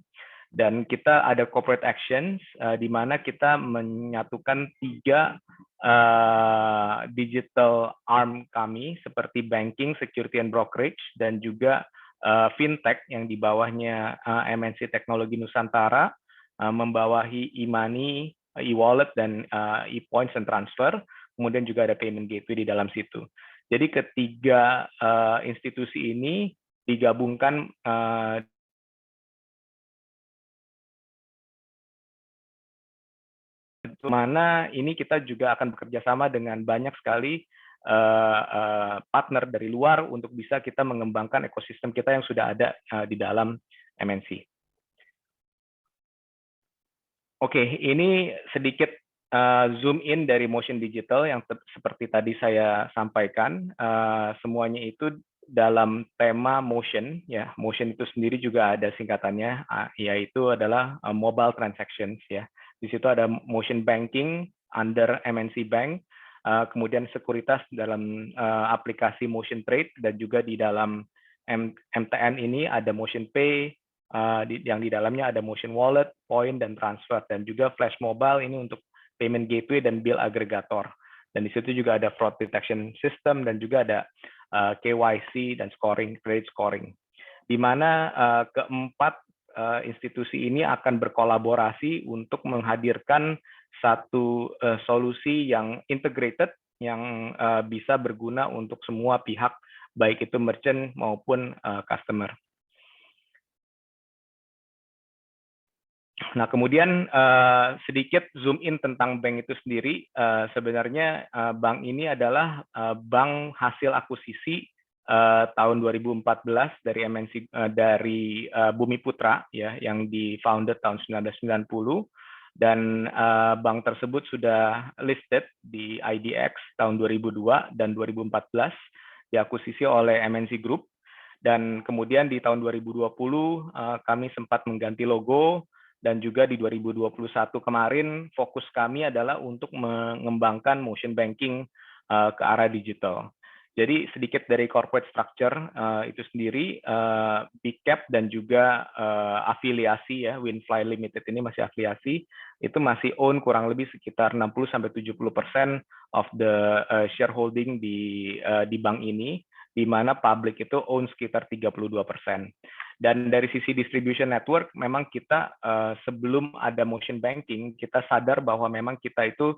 dan kita ada corporate actions di mana kita menyatukan 3 digital arm kami seperti banking, security and brokerage, dan juga fintech yang di bawahnya MNC Teknologi Nusantara, membawahi e-money, e-wallet, dan e-points and transfer. Kemudian juga ada payment gateway di dalam situ. Jadi ketiga institusi ini digabungkan mana ini kita juga akan bekerja sama dengan banyak sekali partner dari luar untuk bisa kita mengembangkan ekosistem kita yang sudah ada di dalam MNC. Oke, ini sedikit zoom in dari Motion Digital yang seperti tadi saya sampaikan. Semuanya itu dalam tema motion, ya. Motion itu sendiri juga ada singkatannya, yaitu adalah mobile transactions, ya. Di situ ada motion banking under MNC Bank, kemudian sekuritas dalam aplikasi Motion Trade, dan juga di dalam MTN ini ada Motion Pay, yang di dalamnya ada Motion Wallet, Point, dan Transfer, dan juga Flash Mobile ini untuk payment gateway dan bill aggregator. Dan di situ juga ada fraud detection system, dan juga ada KYC dan scoring, credit scoring. Di mana keempat institusi ini akan berkolaborasi untuk menghadirkan satu solusi yang integrated, yang bisa berguna untuk semua pihak, baik itu merchant maupun customer. Nah, kemudian sedikit zoom in tentang bank itu sendiri. Sebenarnya bank ini adalah bank hasil akuisisi tahun 2014 dari MNC, dari Bumi Putra, ya, yang di-founded tahun 1990, dan bank tersebut sudah listed di IDX tahun 2002 dan 2014, diakuisisi oleh MNC Group, dan kemudian di tahun 2020 kami sempat mengganti logo, dan juga di 2021 kemarin fokus kami adalah untuk mengembangkan motion banking ke arah digital. Jadi sedikit dari corporate structure itu sendiri, big cap dan juga afiliasi ya, Winfly Limited ini masih afiliasi, itu masih own kurang lebih sekitar 60-70% of the shareholding di bank ini, di mana public itu own sekitar 32%. Dan dari sisi distribution network, memang kita sebelum ada motion banking, kita sadar bahwa memang kita itu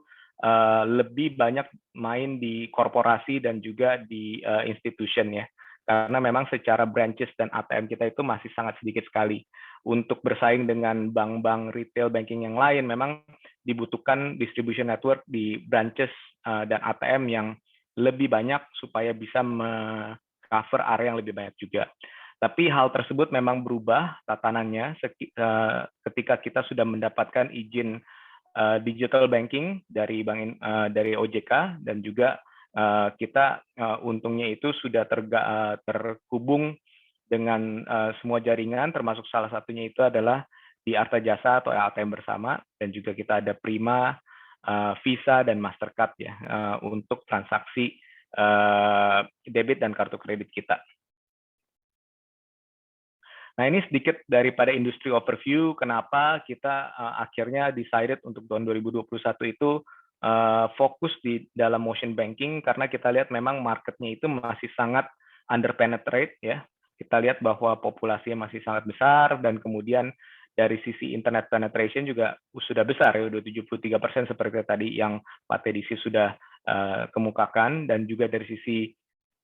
lebih banyak main di korporasi dan juga di institution ya. Karena memang secara branches dan ATM kita itu masih sangat sedikit sekali. Untuk bersaing dengan bank-bank retail banking yang lain, memang dibutuhkan distribution network di branches dan ATM yang lebih banyak supaya bisa cover area yang lebih banyak juga. Tapi hal tersebut memang berubah tatanannya ketika kita sudah mendapatkan izin digital banking dari dari OJK, dan juga kita untungnya itu sudah terhubung dengan semua jaringan, termasuk salah satunya itu adalah di Arta Jasa atau ATM bersama, dan juga kita ada Prima, Visa dan Mastercard ya untuk transaksi debit dan kartu kredit kita. Nah, ini sedikit daripada industri overview, kenapa kita akhirnya decided untuk tahun 2021 itu fokus di dalam motion banking, karena kita lihat memang marketnya itu masih sangat underpenetrate ya. Kita lihat bahwa populasinya masih sangat besar, dan kemudian dari sisi internet penetration juga sudah besar ya, udah 73% seperti tadi yang Pak Tedisi sudah kemukakan, dan juga dari sisi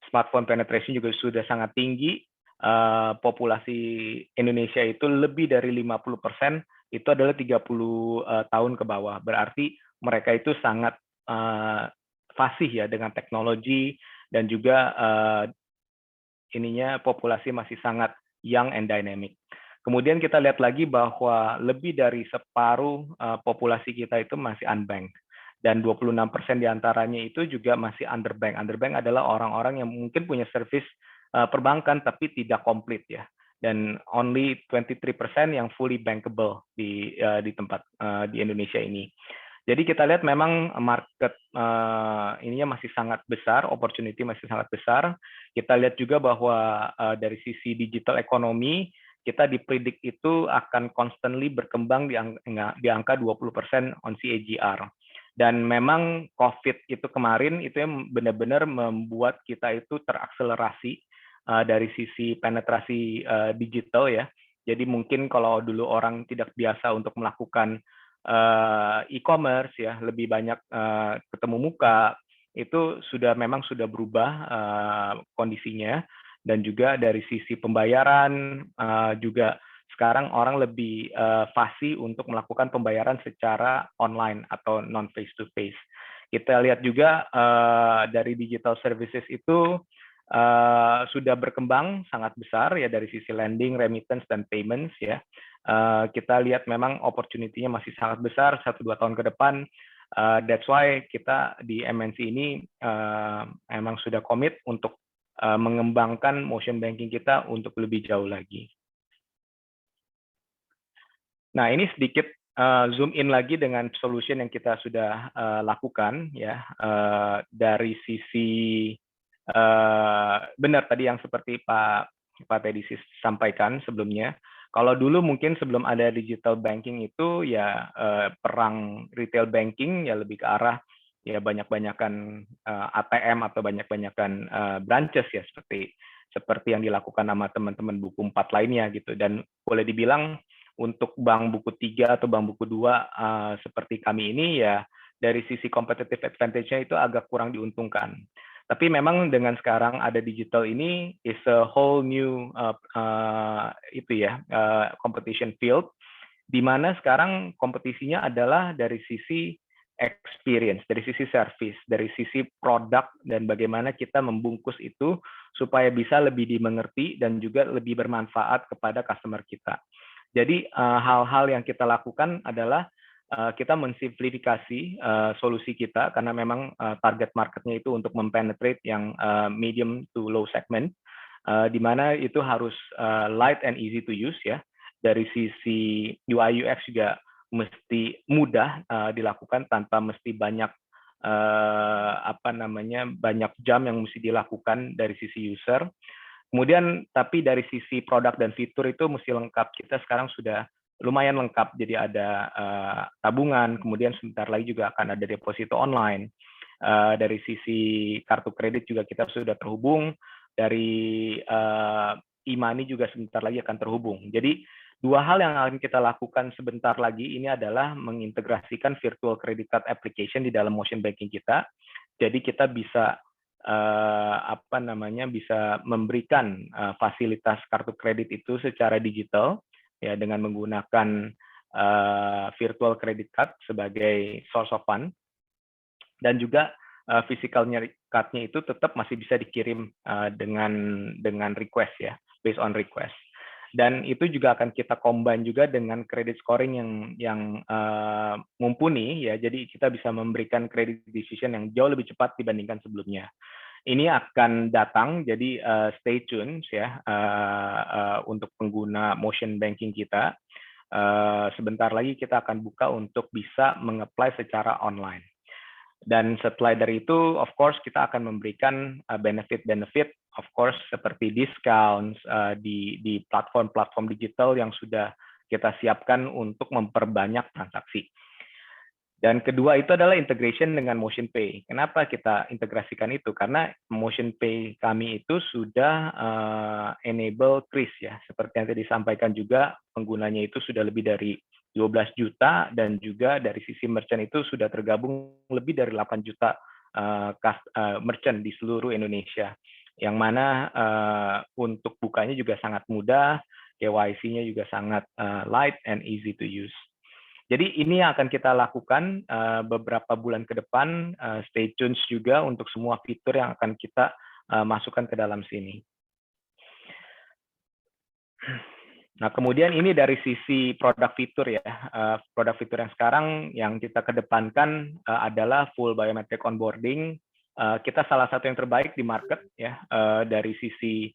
smartphone penetration juga sudah sangat tinggi. Populasi Indonesia itu lebih dari 50% itu adalah 30 tahun ke bawah. Berarti mereka itu sangat fasih ya dengan teknologi, dan juga populasi masih sangat young and dynamic. Kemudian kita lihat lagi bahwa lebih dari separuh populasi kita itu masih unbanked, dan 26% diantaranya itu juga masih underbanked. Underbanked adalah orang-orang yang mungkin punya service perbankan tapi tidak komplit ya, dan only 23% yang fully bankable di tempat di Indonesia ini. Jadi kita lihat memang market ininya masih sangat besar, opportunity masih sangat besar. Kita lihat juga bahwa dari sisi digital ekonomi, kita dipredik itu akan constantly berkembang di angka 20% on CAGR. Dan memang COVID itu kemarin itu yang benar-benar membuat kita itu terakselerasi dari sisi penetrasi digital ya. Jadi mungkin kalau dulu orang tidak biasa untuk melakukan e-commerce ya, lebih banyak ketemu muka, itu memang sudah berubah kondisinya. Dan juga dari sisi pembayaran juga sekarang orang lebih fasih untuk melakukan pembayaran secara online atau non face to face. Kita lihat juga dari digital services itu sudah berkembang sangat besar ya, dari sisi lending, remittance dan payments ya. Kita lihat memang opportunity-nya masih sangat besar 1-2 tahun ke depan. That's why kita di MNC ini emang sudah komit untuk mengembangkan motion banking kita untuk lebih jauh lagi. Nah, ini sedikit zoom in lagi dengan solution yang kita sudah lakukan ya, dari sisi benar tadi yang seperti Pak Tedisi sampaikan sebelumnya. Kalau dulu mungkin sebelum ada digital banking itu ya perang retail banking ya lebih ke arah ya banyak-banyakan ATM atau banyak-banyakan branches ya, seperti yang dilakukan sama teman-teman buku 4 lainnya gitu. Dan boleh dibilang untuk bank buku 3 atau bank buku 2 seperti kami ini ya, dari sisi competitive advantage-nya itu agak kurang diuntungkan. Tapi memang dengan sekarang ada digital ini is a whole new competition field, di mana sekarang kompetisinya adalah dari sisi experience, dari sisi service, dari sisi produk, dan bagaimana kita membungkus itu supaya bisa lebih dimengerti dan juga lebih bermanfaat kepada customer kita. Jadi hal-hal yang kita lakukan adalah kita mensimplifikasi solusi kita, karena memang target marketnya itu untuk mempenetrate yang medium to low segment, di mana itu harus light and easy to use ya. Dari sisi UI UX juga mesti mudah dilakukan tanpa mesti banyak banyak jam yang mesti dilakukan dari sisi user. Kemudian tapi dari sisi produk dan fitur itu mesti lengkap. Kita sekarang sudah lumayan lengkap, jadi ada tabungan, kemudian sebentar lagi juga akan ada deposito online. Dari sisi kartu kredit juga kita sudah terhubung, dari e-money juga sebentar lagi akan terhubung. Jadi dua hal yang akan kita lakukan sebentar lagi ini adalah mengintegrasikan virtual credit card application di dalam motion banking kita. Jadi kita bisa bisa memberikan fasilitas kartu kredit itu secara digital ya dengan menggunakan virtual credit card sebagai source of fund, dan juga physical card-nya itu tetap masih bisa dikirim dengan request ya, based on request. Dan itu juga akan kita combine juga dengan credit scoring yang mumpuni ya, jadi kita bisa memberikan credit decision yang jauh lebih cepat dibandingkan sebelumnya. Ini akan datang, jadi stay tune ya untuk pengguna motion banking kita. Sebentar lagi kita akan buka untuk bisa meng-apply secara online. Dan setelah dari itu, of course, kita akan memberikan benefit-benefit, of course, seperti discounts di platform-platform digital yang sudah kita siapkan untuk memperbanyak transaksi. Dan kedua itu adalah integration dengan Motion Pay. Kenapa kita integrasikan itu? Karena Motion Pay kami itu sudah enable Kris ya, seperti yang tadi disampaikan juga, penggunanya itu sudah lebih dari 12 juta, dan juga dari sisi merchant itu sudah tergabung lebih dari 8 juta merchant di seluruh Indonesia. Yang mana untuk bukanya juga sangat mudah, KYC-nya juga sangat light and easy to use. Jadi ini yang akan kita lakukan beberapa bulan ke depan, stay tune juga untuk semua fitur yang akan kita masukkan ke dalam sini. Nah, kemudian ini dari sisi produk fitur ya. Produk fitur yang sekarang yang kita kedepankan adalah full biometric onboarding. Kita salah satu yang terbaik di market ya, dari sisi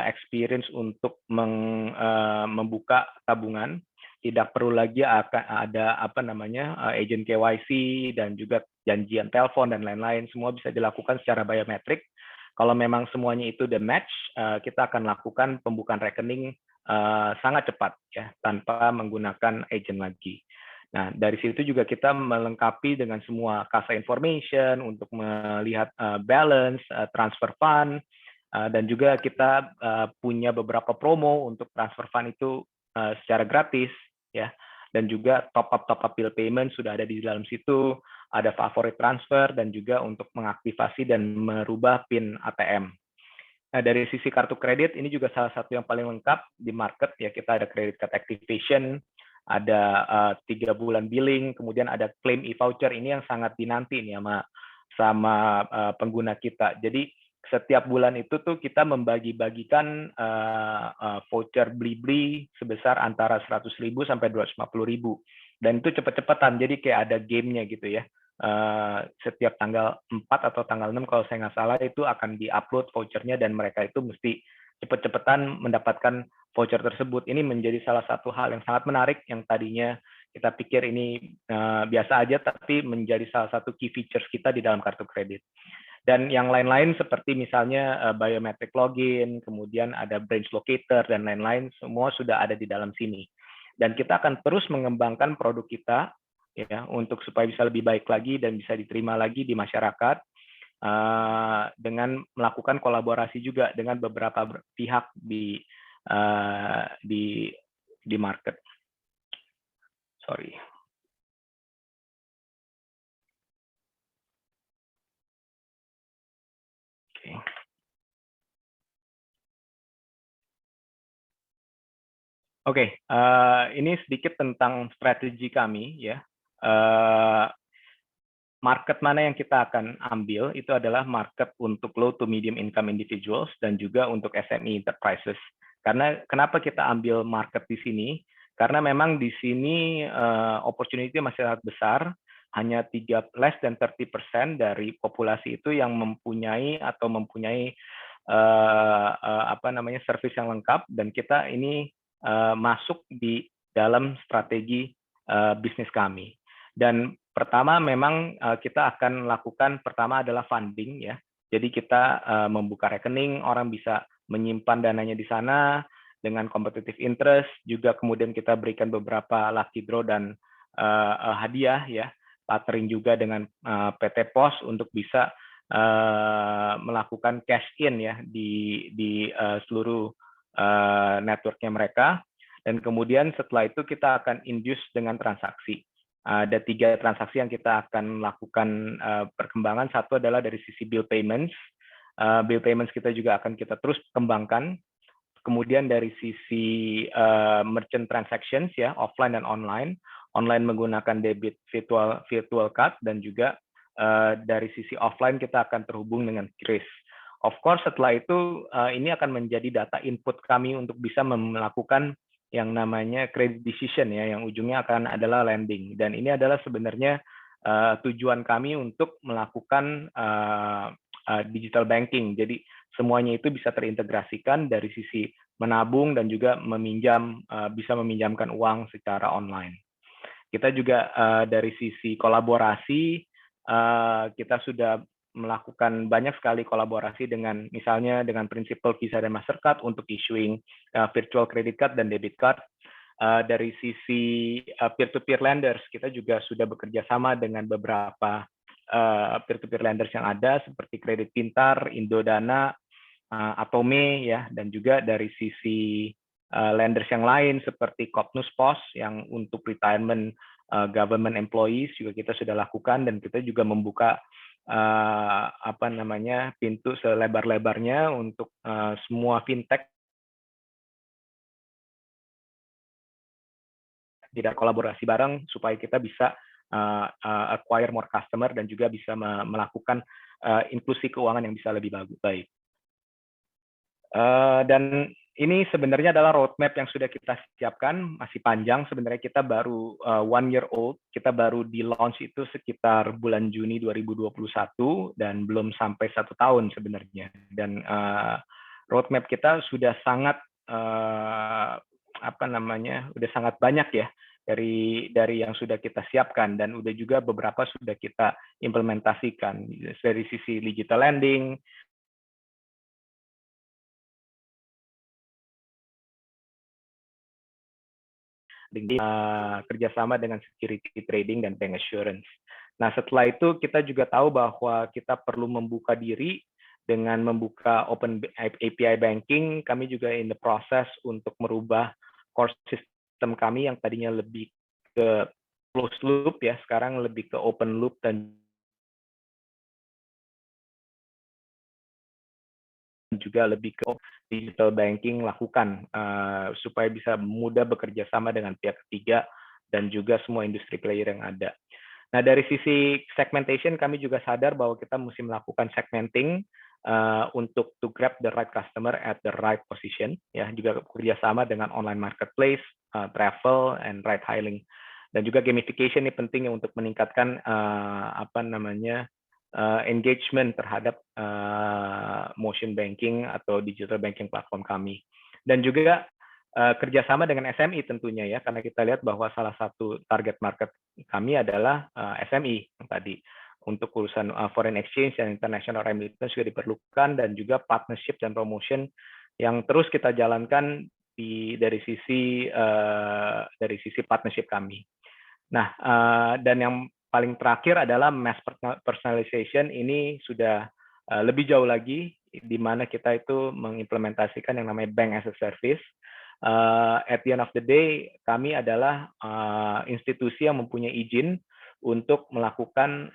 experience untuk membuka tabungan. Tidak perlu lagi ada agent KYC dan juga janjian telepon dan lain-lain. Semua bisa dilakukan secara biometrik. Kalau memang semuanya itu the match, kita akan lakukan pembukaan rekening sangat cepat ya, tanpa menggunakan agent lagi. Nah, dari situ juga kita melengkapi dengan semua kasa information untuk melihat balance, transfer fund, dan juga kita punya beberapa promo untuk transfer fund itu secara gratis ya, dan juga top up bill payment sudah ada di dalam situ, ada favorit transfer, dan juga untuk mengaktifasi dan merubah PIN ATM. Nah, dari sisi kartu kredit, ini juga salah satu yang paling lengkap di market ya. Kita ada credit card activation, ada 3 bulan billing, kemudian ada claim e-voucher. Ini yang sangat dinanti nih sama pengguna kita. Jadi setiap bulan itu tuh kita membagi-bagikan voucher Blibli sebesar antara 100.000 sampai 250.000. Dan itu cepet-cepetan, jadi kayak ada gamenya gitu ya. Setiap tanggal 4 atau tanggal 6 kalau saya nggak salah itu akan di-upload vouchernya, dan mereka itu mesti cepet-cepetan mendapatkan voucher tersebut. Ini menjadi salah satu hal yang sangat menarik, yang tadinya kita pikir ini biasa aja, tapi menjadi salah satu key features kita di dalam kartu kredit. Dan yang lain-lain seperti misalnya biometric login, kemudian ada branch locator, dan lain-lain, semua sudah ada di dalam sini. Dan kita akan terus mengembangkan produk kita ya, untuk supaya bisa lebih baik lagi dan bisa diterima lagi di masyarakat, dengan melakukan kolaborasi juga dengan beberapa pihak di market. Sorry. Okay. Oke, ini sedikit tentang strategi kami ya. Market mana yang kita akan ambil itu adalah market untuk low to medium income individuals dan juga untuk SME enterprises. Karena kenapa kita ambil market di sini? Karena memang di sini opportunity masih sangat besar. Hanya less than 30% dari populasi itu yang mempunyai service yang lengkap, dan kita ini masuk di dalam strategi bisnis kami. Dan Pertama, memang kita akan lakukan pertama adalah funding ya. Jadi kita membuka rekening, orang bisa menyimpan dananya di sana dengan competitive interest. Juga kemudian kita berikan beberapa lucky draw dan hadiah ya, partnering juga dengan PT Pos untuk bisa melakukan cash in ya di seluruh networknya mereka. Dan kemudian setelah itu kita akan induce dengan transaksi. Ada 3 transaksi yang kita akan lakukan perkembangan. Satu adalah dari sisi bill payments. Bill payments kita juga akan kita terus kembangkan. Kemudian dari sisi merchant transactions ya, offline dan online. Online menggunakan debit virtual card, dan juga dari sisi offline kita akan terhubung dengan Kris. Of course setelah itu ini akan menjadi data input kami untuk bisa melakukan yang namanya credit decision ya, yang ujungnya akan adalah lending. Dan ini adalah sebenarnya tujuan kami untuk melakukan digital banking. Jadi semuanya itu bisa terintegrasikan dari sisi menabung dan juga meminjam, bisa meminjamkan uang secara online. Kita juga dari sisi kolaborasi, kita sudah melakukan banyak sekali kolaborasi dengan misalnya dengan prinsipal Visa dan Mastercard untuk issuing virtual credit card dan debit card. Dari sisi peer-to-peer lenders, kita juga sudah bekerja sama dengan beberapa peer-to-peer lenders yang ada seperti Kredit Pintar, Indodana, Atome ya, dan juga dari sisi lenders yang lain seperti Kopnus Pos yang untuk retirement government employees juga kita sudah lakukan, dan kita juga membuka pintu selebar-lebarnya untuk semua fintech tidak kolaborasi bareng supaya kita bisa acquire more customer dan juga bisa melakukan inklusi keuangan yang bisa lebih baik. Dan ini sebenarnya adalah roadmap yang sudah kita siapkan, masih panjang sebenarnya. Kita baru 1 year old, kita baru di launch itu sekitar bulan Juni 2021 dan belum sampai 1 tahun sebenarnya. Dan roadmap kita sudah sangat udah sangat banyak ya dari yang sudah kita siapkan, dan udah juga beberapa sudah kita implementasikan dari sisi digital lending, kerjasama dengan security trading dan bank assurance. Nah, setelah itu kita juga tahu bahwa kita perlu membuka diri dengan membuka open API banking. Kami juga in the process untuk merubah core system kami yang tadinya lebih ke closed loop ya, sekarang lebih ke open loop dan juga lebih ke digital banking lakukan supaya bisa mudah bekerja sama dengan pihak ketiga dan juga semua industri player yang ada. Nah, dari sisi segmentation kami juga sadar bahwa kita mesti melakukan segmenting untuk to grab the right customer at the right position ya, juga bekerja sama dengan online marketplace, travel and ride hailing, dan juga gamification ini penting untuk meningkatkan engagement terhadap motion banking atau digital banking platform kami. Dan juga kerjasama dengan SME tentunya ya, karena kita lihat bahwa salah satu target market kami adalah SME yang tadi. Untuk urusan foreign exchange dan international remittance juga diperlukan, dan juga partnership dan promotion yang terus kita jalankan dari sisi partnership kami. Nah, dan yang paling terakhir adalah mass personalization. Ini sudah lebih jauh lagi, di mana kita itu mengimplementasikan yang namanya bank as a service. At the end of the day, kami adalah institusi yang mempunyai izin untuk melakukan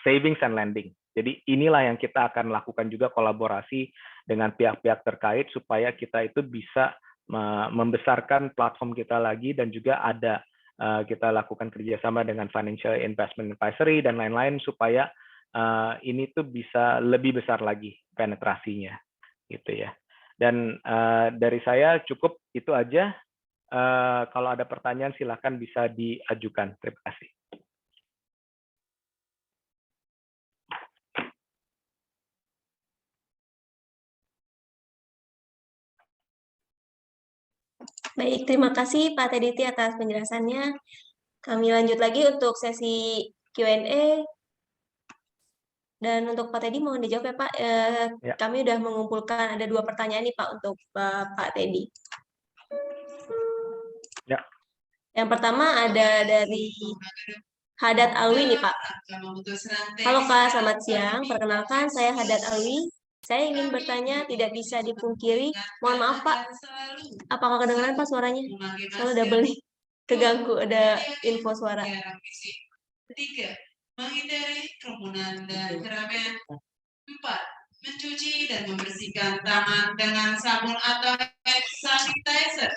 savings and lending. Jadi inilah yang kita akan lakukan juga kolaborasi dengan pihak-pihak terkait supaya kita itu bisa membesarkan platform kita lagi, dan juga ada kita lakukan kerjasama dengan financial investment advisory dan lain-lain supaya ini tuh bisa lebih besar lagi penetrasinya gitu ya. Dan dari saya cukup itu aja. Kalau ada pertanyaan silakan bisa diajukan. Terima kasih. Baik, terima kasih Pak Tediti atas penjelasannya. Kami lanjut lagi untuk sesi Q&A. Dan untuk Pak Teddy mohon dijawab ya Pak. Ya. Kami sudah mengumpulkan ada 2 pertanyaan nih Pak untuk Pak Teddy. Ya. Yang pertama ada dari Hadat Alwi nih Pak. Halo Kak, selamat siang. Perkenalkan saya Hadat Alwi. Saya ingin bertanya, tidak bisa dipungkiri. Mohon maaf Pak, apakah kedengaran Pak suaranya? Soalnya double nih, keganggu ada info suara. Ketiga, menghindari kerumunan dan keramaian. 4. Mencuci dan membersihkan tangan dengan sabun atau hand sanitizer.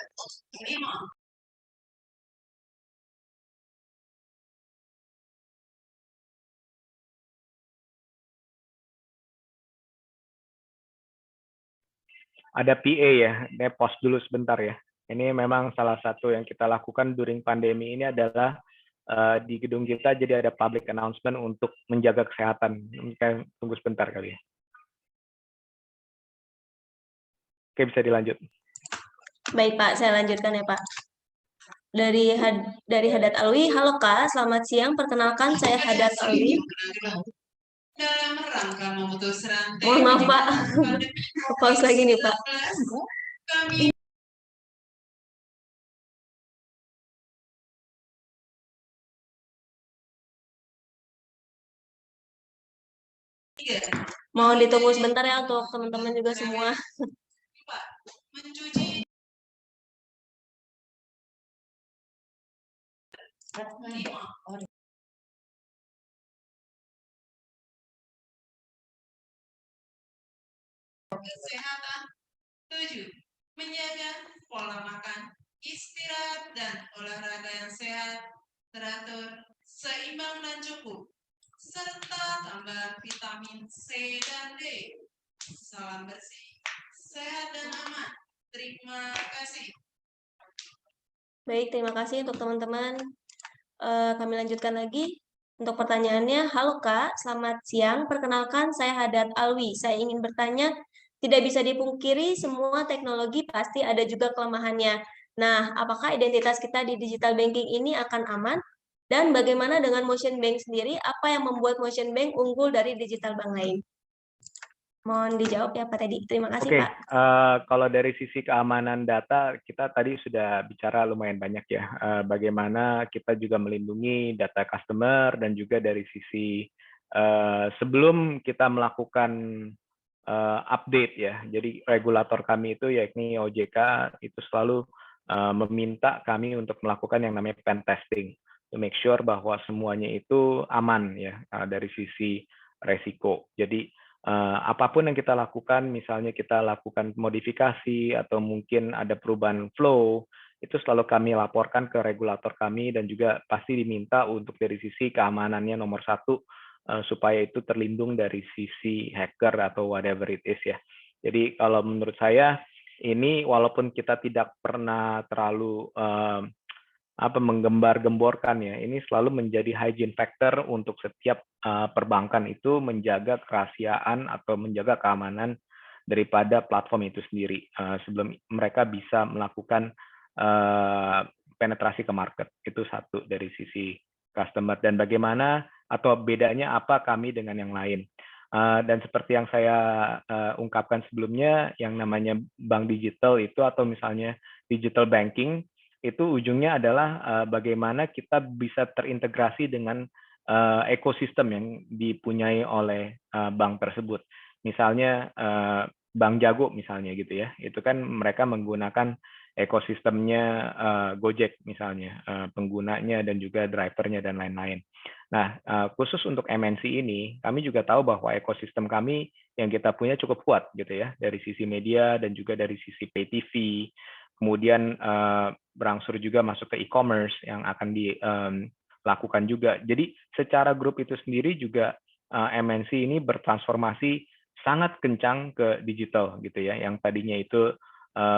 5. Ada PA ya, ini pause dulu sebentar ya. Ini memang salah satu yang kita lakukan during pandemi ini adalah di gedung kita jadi ada public announcement untuk menjaga kesehatan. Mungkin tunggu sebentar kali ya. Oke, bisa dilanjut. Baik Pak, saya lanjutkan ya Pak. Dari Hadat Alwi, halo Kak, selamat siang. Perkenalkan saya Hadat Alwi. Dalam rangka memutus rantai. Mohon maaf Pak, pause lagi nih Pak. Kami Mohon ditunggu sebentar ya untuk teman-teman juga semua. 4. Mencuci. 5. Kesehatan. 7. Menjaga pola makan, istirahat, dan olahraga yang sehat, teratur, seimbang, dan cukup, serta tambahan vitamin C dan D. Salam bersih, sehat, dan aman. Terima kasih. Baik, terima kasih untuk teman-teman. Kami lanjutkan lagi. Untuk pertanyaannya, halo Kak, selamat siang. Perkenalkan, saya Hadat Alwi. Saya ingin bertanya, tidak bisa dipungkiri semua teknologi pasti ada juga kelemahannya. Nah, apakah identitas kita di digital banking ini akan aman? Dan bagaimana dengan motion bank sendiri? Apa yang membuat motion bank unggul dari digital bank lain? Mohon dijawab ya Pak Teddy. Terima kasih Oke, Pak. kalau dari sisi keamanan data, kita tadi sudah bicara lumayan banyak ya. Bagaimana kita juga melindungi data customer dan juga dari sisi sebelum kita melakukan update ya. Jadi regulator kami itu yakni OJK itu selalu meminta kami untuk melakukan yang namanya pen testing, to make sure bahwa semuanya itu aman ya dari sisi resiko. Jadi apapun yang kita lakukan, misalnya kita lakukan modifikasi atau mungkin ada perubahan flow, itu selalu kami laporkan ke regulator kami dan juga pasti diminta untuk dari sisi keamanannya nomor 1 supaya itu terlindung dari sisi hacker atau whatever it is ya. Jadi kalau menurut saya ini walaupun kita tidak pernah terlalu menggembar-gemborkan ya, ini selalu menjadi hygiene factor untuk setiap perbankan itu menjaga kerahasiaan atau menjaga keamanan daripada platform itu sendiri sebelum mereka bisa melakukan penetrasi ke market. Itu satu dari sisi customer dan bagaimana atau bedanya apa kami dengan yang lain. Dan seperti yang saya ungkapkan sebelumnya, yang namanya bank digital itu atau misalnya digital banking itu ujungnya adalah bagaimana kita bisa terintegrasi dengan ekosistem yang dipunyai oleh bank tersebut. Misalnya Bank Jago misalnya gitu ya, itu kan mereka menggunakan ekosistemnya Gojek misalnya, penggunanya dan juga drivernya dan lain-lain. Nah, khusus untuk MNC ini, kami juga tahu bahwa ekosistem kami yang kita punya cukup kuat gitu ya, dari sisi media dan juga dari sisi pay TV, kemudian berangsur juga masuk ke e-commerce yang akan dilakukan juga. Jadi secara grup itu sendiri juga MNC ini bertransformasi sangat kencang ke digital gitu ya, yang tadinya itu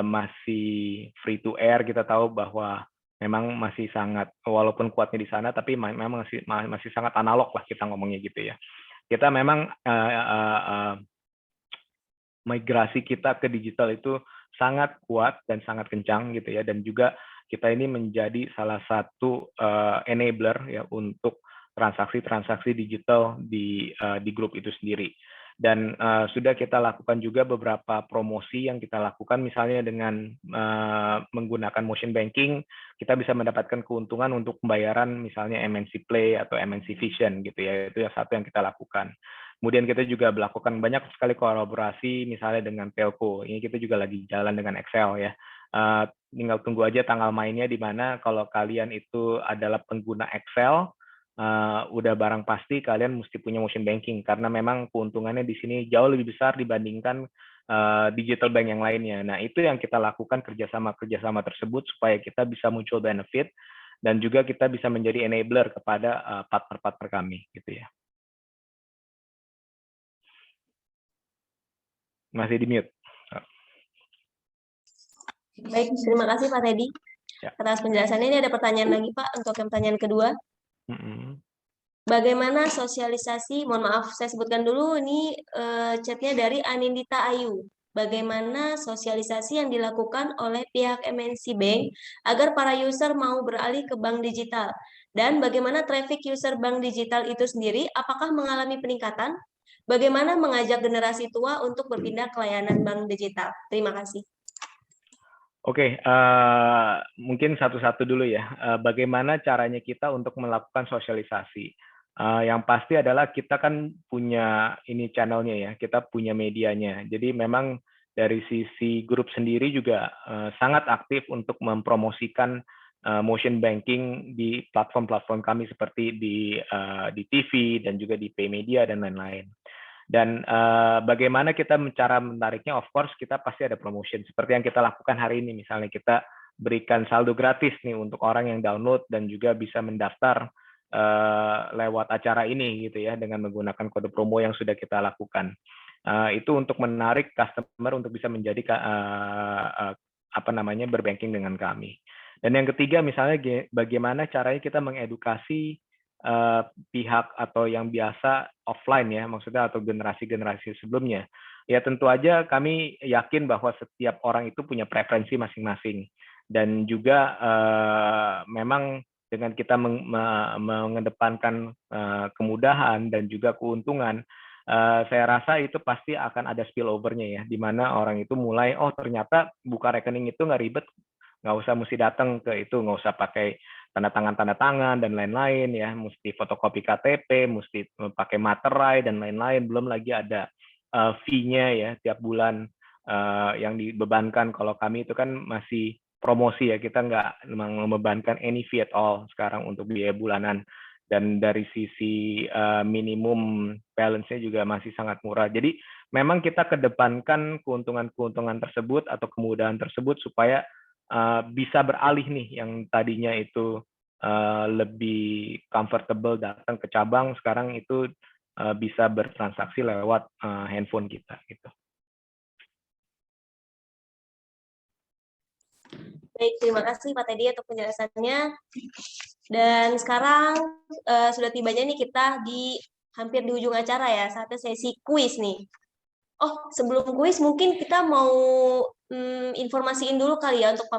masih free to air, kita tahu bahwa memang masih sangat, walaupun kuatnya di sana, tapi memang masih sangat analog lah kita ngomongnya gitu ya. Kita memang migrasi kita ke digital itu sangat kuat dan sangat kencang gitu ya, dan juga kita ini menjadi salah satu enabler ya untuk transaksi-transaksi digital di grup itu sendiri. Dan sudah kita lakukan juga beberapa promosi yang kita lakukan, misalnya dengan menggunakan motion banking, kita bisa mendapatkan keuntungan untuk pembayaran misalnya MNC Play atau MNC Vision gitu ya, itu yang satu yang kita lakukan. Kemudian kita juga melakukan banyak sekali kolaborasi misalnya dengan telco, ini kita juga lagi jalan dengan Excel ya. Tinggal tunggu aja tanggal mainnya, di mana kalau kalian itu adalah pengguna Excel, udah barang pasti kalian mesti punya motion banking, karena memang keuntungannya di sini jauh lebih besar dibandingkan digital bank yang lainnya. Nah, itu yang kita lakukan kerjasama tersebut supaya kita bisa muncul benefit dan juga kita bisa menjadi enabler kepada partner-partner kami gitu ya. Masih di mute. Baik, terima kasih Pak Teddy Ya. atas penjelasannya. Ini ada pertanyaan lagi Pak untuk yang pertanyaan kedua. Bagaimana sosialisasi, mohon maaf saya sebutkan dulu, ini chatnya dari Anindita Ayu. Bagaimana sosialisasi yang dilakukan oleh pihak MNC Bank agar para user mau beralih ke bank digital? Dan bagaimana traffic user bank digital itu sendiri, apakah mengalami peningkatan? Bagaimana mengajak generasi tua untuk berpindah ke layanan bank digital? Terima kasih. Oke, mungkin satu-satu dulu ya. Bagaimana caranya kita untuk melakukan sosialisasi? Yang pasti adalah kita kan punya ini channelnya ya, kita punya medianya. Jadi memang dari sisi grup sendiri juga sangat aktif untuk mempromosikan motion banking di platform-platform kami seperti di TV dan juga di pay media dan lain-lain. Dan bagaimana kita cara menariknya, of course kita pasti ada promotion seperti yang kita lakukan hari ini. Misalnya kita berikan saldo gratis nih untuk orang yang download dan juga bisa mendaftar lewat acara ini gitu ya, dengan menggunakan kode promo yang sudah kita lakukan. Itu untuk menarik customer untuk bisa menjadi berbanking dengan kami. Dan yang ketiga misalnya bagaimana caranya kita mengedukasi pihak atau yang biasa offline ya, maksudnya atau generasi-generasi sebelumnya. Ya tentu aja kami yakin bahwa setiap orang itu punya preferensi masing-masing, dan juga memang dengan kita mengedepankan kemudahan dan juga keuntungan, saya rasa itu pasti akan ada spillover-nya ya, di mana orang itu mulai, oh ternyata buka rekening itu nggak ribet, nggak usah mesti datang ke itu, nggak usah pakai tanda tangan dan lain-lain ya, mesti fotokopi KTP, mesti pakai materai dan lain-lain, belum lagi ada fee-nya ya tiap bulan yang dibebankan. Kalau kami itu kan masih promosi ya, kita nggak membebankan any fee at all sekarang untuk biaya bulanan, dan dari sisi minimum balance-nya juga masih sangat murah. Jadi memang kita kedepankan keuntungan-keuntungan tersebut atau kemudahan tersebut supaya bisa beralih nih yang tadinya itu lebih comfortable datang ke cabang, sekarang itu bisa bertransaksi lewat handphone kita gitu. Baik, terima kasih Pak Teddy untuk penjelasannya. Dan sekarang sudah tibanya nih kita hampir di ujung acara ya, saatnya sesi kuis nih. Oh, sebelum kuis mungkin kita mau informasiin dulu kali ya untuk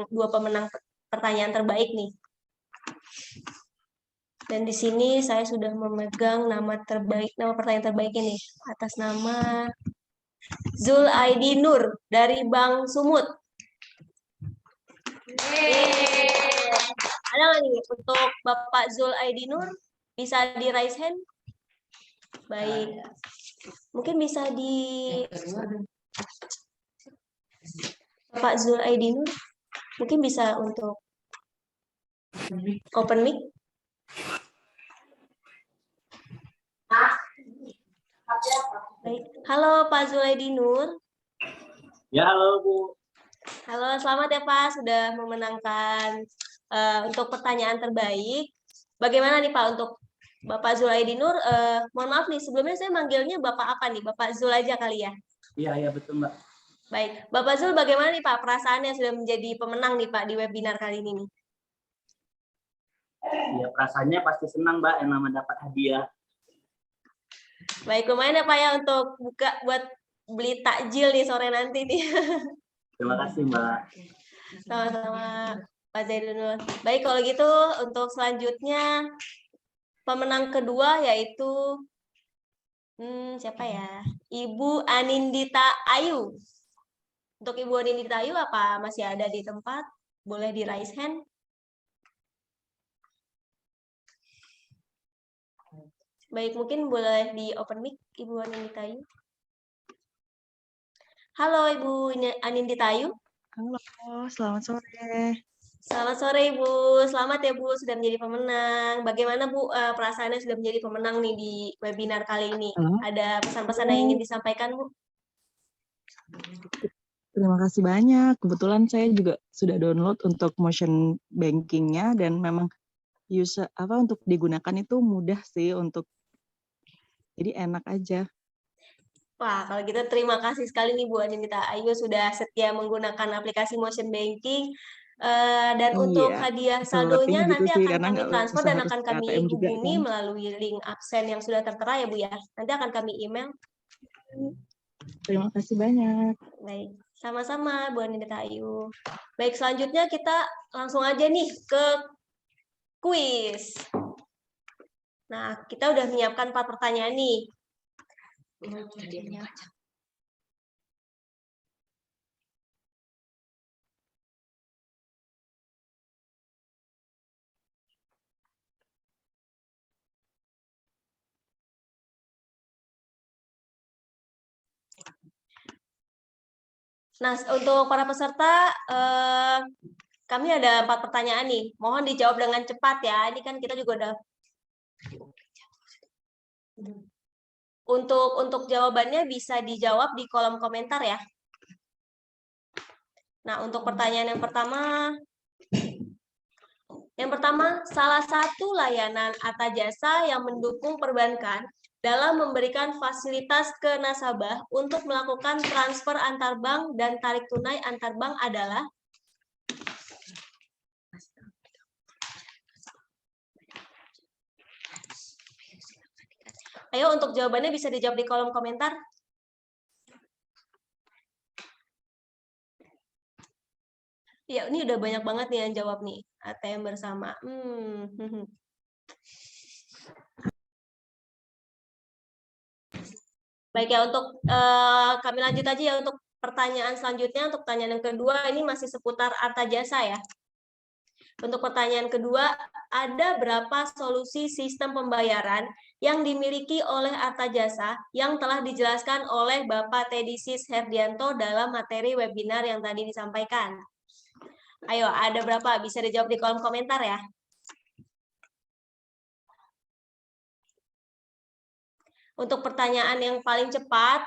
dua pemenang pertanyaan terbaik nih. Dan di sini saya sudah memegang nama pertanyaan terbaik ini atas nama Zul Aidi Nur dari Bank Sumut. Ada nggak nih untuk Bapak Zul Aidi Nur? Bisa di raise hand? Baik. Mungkin bisa di Bapak Zul Aidi Nur. Mungkin bisa untuk open mic. Baik. Halo Pak Zul Aidi Nur. Ya, halo Bu. Halo, selamat ya Pak sudah memenangkan untuk pertanyaan terbaik. Bagaimana nih Pak untuk Bapak Zul Aidi Nur? Mohon maaf nih, sebelumnya saya manggilnya Bapak apa nih? Bapak Zul aja kali ya? Iya betul Mbak. Baik, Bapak Zul bagaimana nih Pak perasaannya sudah menjadi pemenang nih Pak di webinar kali ini nih? Iya, perasaannya pasti senang Mbak, yang nama dapat hadiah. Baik, lumayan ya Pak ya untuk buat beli takjil nih sore nanti nih. Terima kasih, Mbak. Sama-sama Pak Zaidunul. Baik, kalau gitu untuk selanjutnya pemenang kedua yaitu siapa ya? Ibu Anindita Ayu. Untuk Ibu Anindita Ayu, apa masih ada di tempat? Boleh di raise hand. Baik, mungkin boleh di open mic Ibu Anindita Ayu. Halo Ibu Anindita Ayu. Halo, selamat sore. Selamat sore Ibu, selamat ya Bu sudah menjadi pemenang. Bagaimana Bu perasaannya sudah menjadi pemenang nih di webinar kali ini? Ada pesan-pesan yang ingin disampaikan Bu? Terima kasih banyak. Kebetulan saya juga sudah download untuk motion banking-nya dan memang untuk digunakan itu mudah sih jadi enak aja. Wah, kalau gitu terima kasih sekali nih Bu Anindita Ayu sudah setia menggunakan aplikasi motion banking. Dan untuk hadiah saldonya gitu nanti sih, akan karena kami nggak transfer usah dan harus akan ke kami ATM juga, hubungi kan? melalui link absen yang sudah tertera ya Bu ya. Nanti akan kami email. Terima kasih banyak. Baik, sama-sama Bu Anindita Ayu. Baik, selanjutnya kita langsung aja nih ke kuis. Nah, kita udah menyiapkan 4 pertanyaan nih. Nah, untuk para peserta, kami ada 4 pertanyaan nih. Mohon dijawab dengan cepat ya. Ini kan kita juga udah. Untuk jawabannya bisa dijawab di kolom komentar ya. Nah, untuk pertanyaan yang pertama, salah satu layanan atau jasa yang mendukung perbankan dalam memberikan fasilitas ke nasabah untuk melakukan transfer antar bank dan tarik tunai antar bank adalah? Ayo, untuk jawabannya bisa dijawab di kolom komentar. Ya, ini udah banyak banget nih yang jawab nih. ATM bersama. Baik ya, untuk kami lanjut aja ya untuk pertanyaan selanjutnya. Untuk pertanyaan yang kedua, ini masih seputar arta jasa ya. Untuk pertanyaan kedua, ada berapa solusi sistem pembayaran yang dimiliki oleh arta jasa yang telah dijelaskan oleh Bapak Tedisis Herdianto dalam materi webinar yang tadi disampaikan? Ayo, ada berapa? Bisa dijawab di kolom komentar ya. Untuk pertanyaan yang paling cepat,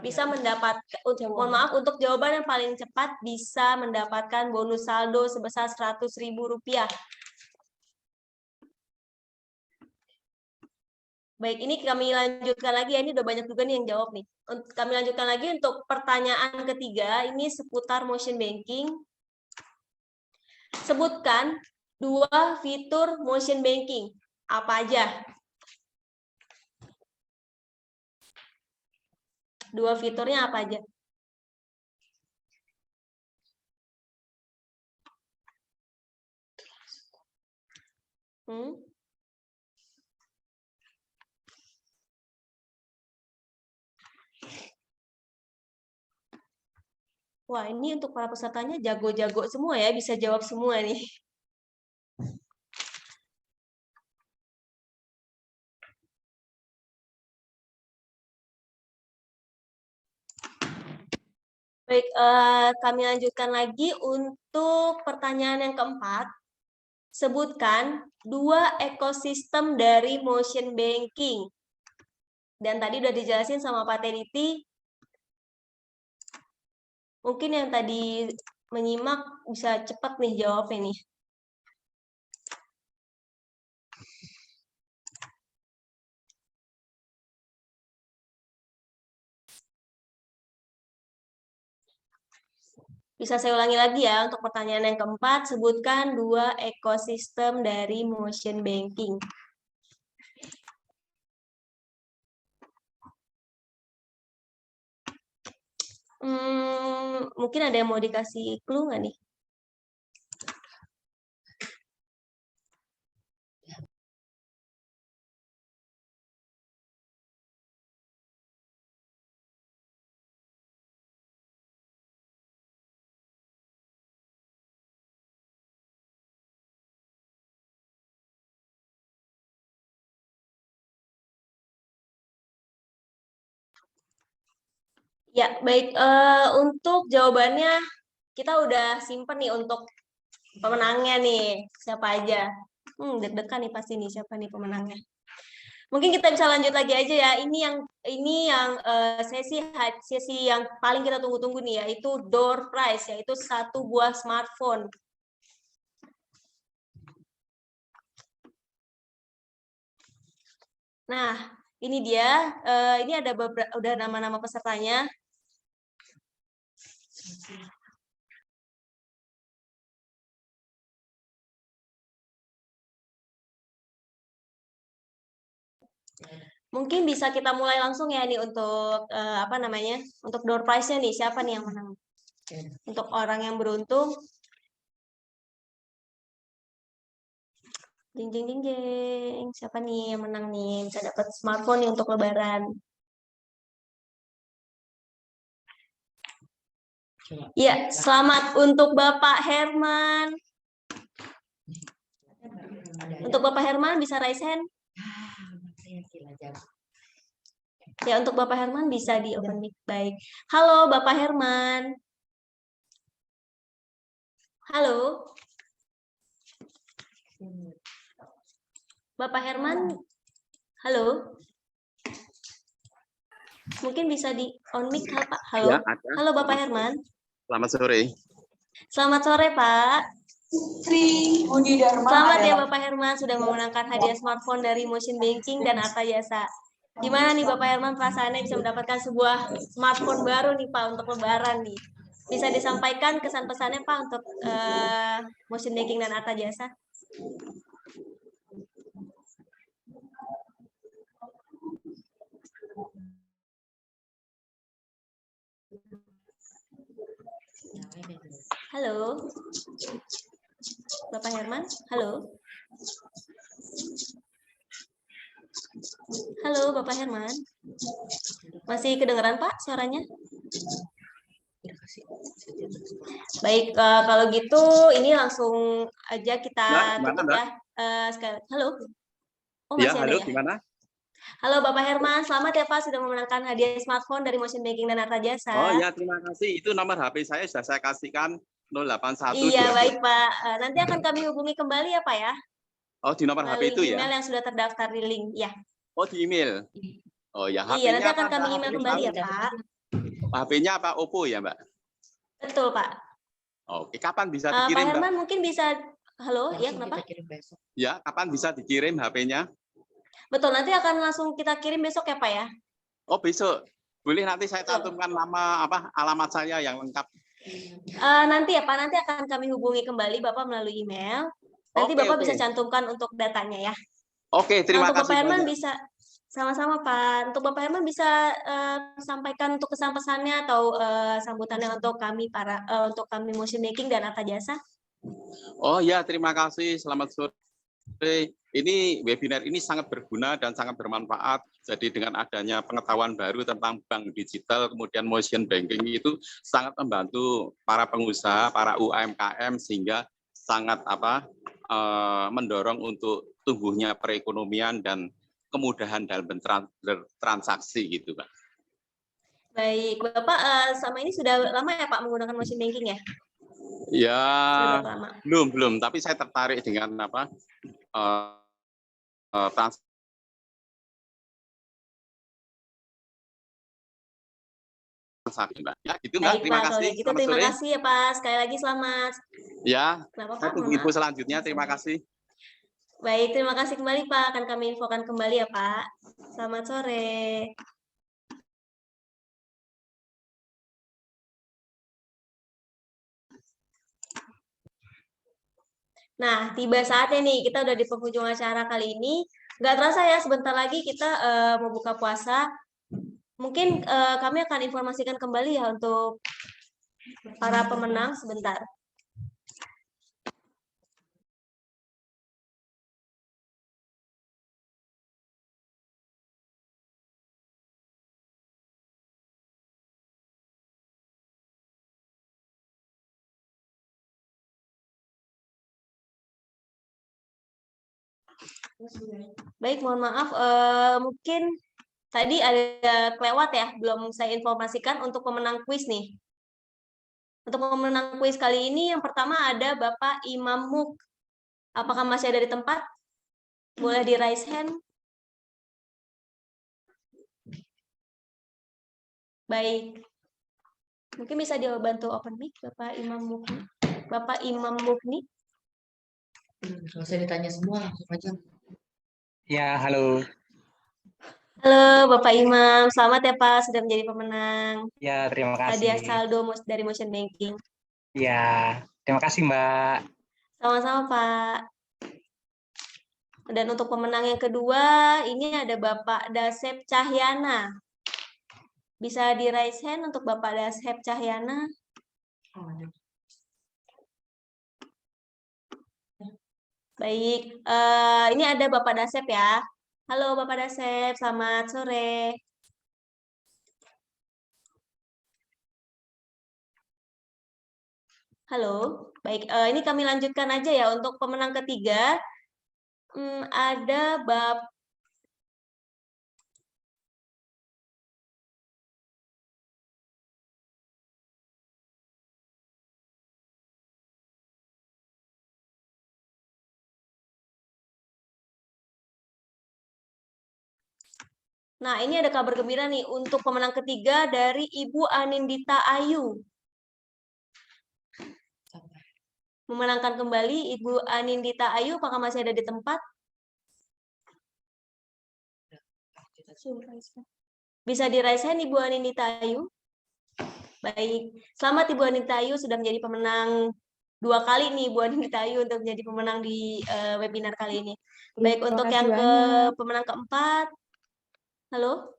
bisa mendapatkan, untuk jawaban yang paling cepat bisa mendapatkan bonus saldo sebesar Rp100.000. Baik, ini kami lanjutkan lagi ya, ini udah banyak juga nih yang jawab nih. Kami lanjutkan lagi untuk pertanyaan ketiga, ini seputar motion banking. Sebutkan 2 fitur motion banking. Apa aja? 2 fiturnya apa aja? Wah, ini untuk para pesertanya jago-jago semua ya, bisa jawab semua nih. Baik, kami lanjutkan lagi untuk pertanyaan yang keempat. Sebutkan 2 ekosistem dari motion banking. Dan tadi udah dijelasin sama Pak Tediti. Mungkin yang tadi menyimak bisa cepat nih jawabnya nih. Bisa saya ulangi lagi ya, untuk pertanyaan yang keempat, sebutkan 2 ekosistem dari motion banking. Mungkin ada yang mau dikasih clue nggak nih? Ya, baik. Untuk jawabannya kita udah simpen nih untuk pemenangnya nih. Siapa aja? Deg-degan nih pasti nih siapa nih pemenangnya. Mungkin kita bisa lanjut lagi aja ya. Ini yang sesi yang paling kita tunggu-tunggu nih, yaitu door prize, yaitu 1 buah smartphone. Nah, ini dia. Ini ada udah nama-nama pesertanya. Mungkin bisa kita mulai langsung ya nih untuk apa namanya? Untuk door prize-nya nih, siapa nih yang menang? Untuk orang yang beruntung. Jeng jeng jeng jeng. Siapa nih yang menang nih? Bisa dapat smartphone nih untuk lebaran. Ya, selamat untuk Bapak Herman. Untuk Bapak Herman bisa raise hand? Ya, untuk Bapak Herman bisa di open mic. Baik. Halo Bapak Herman. Halo. Bapak Herman. Halo. Mungkin bisa di on mic, Pak. Halo. Ya, ada. Halo Bapak Herman. Selamat sore. Selamat sore, Pak. Selamat ya Bapak Herman sudah memenangkan hadiah smartphone dari Motion Banking dan Arta Jasa. Gimana nih Bapak Herman perasaannya bisa mendapatkan sebuah smartphone baru nih Pak untuk lebaran nih? Bisa disampaikan kesan pesannya Pak untuk Motion Banking dan Arta Jasa? Halo. Bapak Herman, halo. Halo Bapak Herman. Masih kedengeran Pak suaranya? Baik, kalau gitu ini langsung aja kita tutup ya. Halo. Oh, masih halo, ada ya? gimana? Halo Bapak Herman, selamat ya Pak sudah memenangkan hadiah smartphone dari Motion Banking dan Arta Jasa. Oh ya, terima kasih. Itu nomor HP saya sudah saya kasihkan 081. Iya, baik Pak. Nanti akan kami hubungi kembali ya Pak ya. Oh, di nomor HP itu ya? Email yang sudah terdaftar di link, ya. Oh, di email. Oh ya, HP-nya iya, nanti akan apa, kami Mbak? email kembali ya Pak. HP-nya apa Oppo ya, Mbak? Betul Pak. Oke, kapan bisa Pak dikirim, Mbak? Herman mungkin bisa, halo, ya kenapa? Ya, kapan bisa dikirim HP-nya? Betul, nanti akan langsung kita kirim besok ya Pak ya. Oh, besok. Boleh nanti saya cantumkan nama alamat saya yang lengkap. Nanti ya Pak, nanti akan kami hubungi kembali Bapak melalui email. Nanti Bapak bisa cantumkan untuk datanya ya. Oke, terima kasih. Untuk Bapak Herman bisa, sama-sama Pak. Untuk Bapak Herman bisa sampaikan untuk kesan pesannya atau sambutannya untuk kami untuk kami Motion Banking dan Arta Jasa. Oh ya, terima kasih. Selamat sore. Ini webinar ini sangat berguna dan sangat bermanfaat. Jadi dengan adanya pengetahuan baru tentang bank digital, kemudian motion banking itu sangat membantu para pengusaha, para UMKM sehingga sangat mendorong untuk tumbuhnya perekonomian dan kemudahan dalam bertransaksi gitu, Pak. Baik, Bapak selama ini sudah lama ya Pak menggunakan motion banking ya? Ya, belum. Tapi saya tertarik dengan transaksi. Ya, gitu Mbak. Terima kasih. Gitu, terima kasih ya Pak. Sekali lagi selamat. Ya, saya tunggu info selanjutnya. Terima kasih. Baik, terima kasih kembali Pak. Akan kami infokan kembali ya Pak. Selamat sore. Nah, tiba saatnya nih, kita udah di penghujung acara kali ini. Nggak terasa ya, sebentar lagi kita mau buka puasa. Mungkin kami akan informasikan kembali ya untuk para pemenang sebentar. Baik, mohon maaf, mungkin tadi ada kelewat ya, belum saya informasikan untuk pemenang kuis nih. Untuk pemenang kuis kali ini yang pertama ada Bapak Imam Muk. Apakah masih ada di tempat? Boleh di raise hand. Baik. Mungkin bisa dibantu open mic Bapak Imam Mukni. Bapak Imam Mukni. Kalau saya ditanya semua, langsung aja. Ya, halo. Halo Bapak Imam, selamat ya Pak sudah menjadi pemenang Ya, terima hadiah kasih. saldo dari Motion Banking. Ya, terima kasih Mbak. Sama-sama Pak. Dan untuk pemenang yang kedua, ini ada Bapak Dasep Cahyana. Bisa di raise hand untuk Bapak Dasep Cahyana. Baik, ini ada Bapak Dasep ya. Halo Bapak Dasep, selamat sore. Halo, baik. Ini kami lanjutkan aja ya untuk pemenang ketiga. Ada Nah, ini ada kabar gembira nih untuk pemenang ketiga dari Ibu Anindita Ayu. Memenangkan kembali Ibu Anindita Ayu, apakah masih ada di tempat? Bisa di raise hand Ibu Anindita Ayu? Baik, selamat Ibu Anindita Ayu sudah menjadi pemenang 2 kali nih Ibu Anindita Ayu untuk menjadi pemenang di webinar kali ini. Baik, untuk yang pemenang keempat. Halo?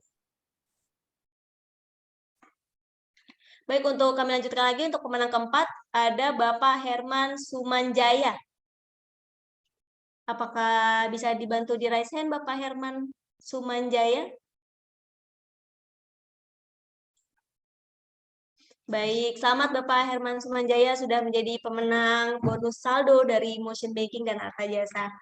Baik, untuk kami lanjutkan lagi untuk pemenang keempat, ada Bapak Herman Sumanjaya. Apakah bisa dibantu di raise hand Bapak Herman Sumanjaya? Baik, selamat Bapak Herman Sumanjaya sudah menjadi pemenang bonus saldo dari Motion Banking dan Arta Jasa.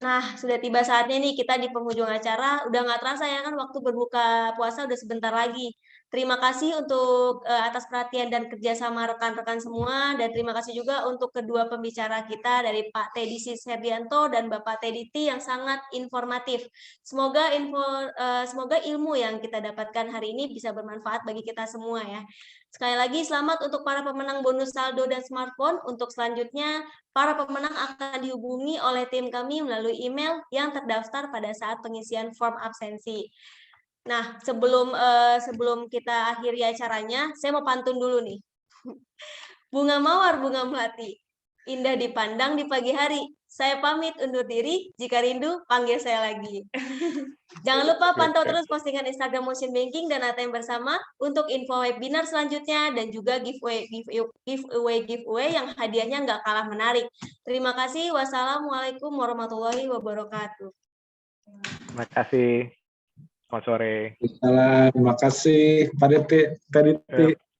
Nah, sudah tiba saatnya nih kita di penghujung acara. Udah nggak terasa ya kan waktu berbuka puasa udah sebentar lagi. Terima kasih untuk atas perhatian dan kerjasama rekan-rekan semua. Dan terima kasih juga untuk kedua pembicara kita dari Pak Teddy Herdianto dan Bapak Teddy T yang sangat informatif. Semoga semoga ilmu yang kita dapatkan hari ini bisa bermanfaat bagi kita semua ya. Sekali lagi selamat untuk para pemenang bonus saldo dan smartphone. Untuk selanjutnya, para pemenang akan dihubungi oleh tim kami melalui email yang terdaftar pada saat pengisian form absensi. Nah, sebelum kita akhiri acaranya, saya mau pantun dulu nih. Bunga mawar, bunga melati, indah dipandang di pagi hari. Saya pamit undur diri, jika rindu panggil saya lagi. Jangan lupa pantau terus postingan Instagram Motion Banking dan ATM bersama untuk info webinar selanjutnya dan juga giveaway yang hadiahnya nggak kalah menarik. Terima kasih. Wassalamualaikum warahmatullahi wabarakatuh. Terima kasih. Selamat sore. Terima kasih Pak Deti.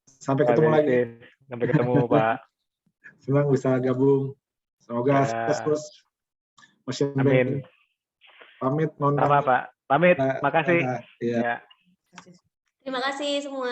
Sampai ketemu lagi. Sampai ketemu Pak. Senang bisa gabung. Semoga sukses terus. Motion Banking. Pamit, mohon maaf. Pak. Pamit, makasih. Ya. Terima kasih semua.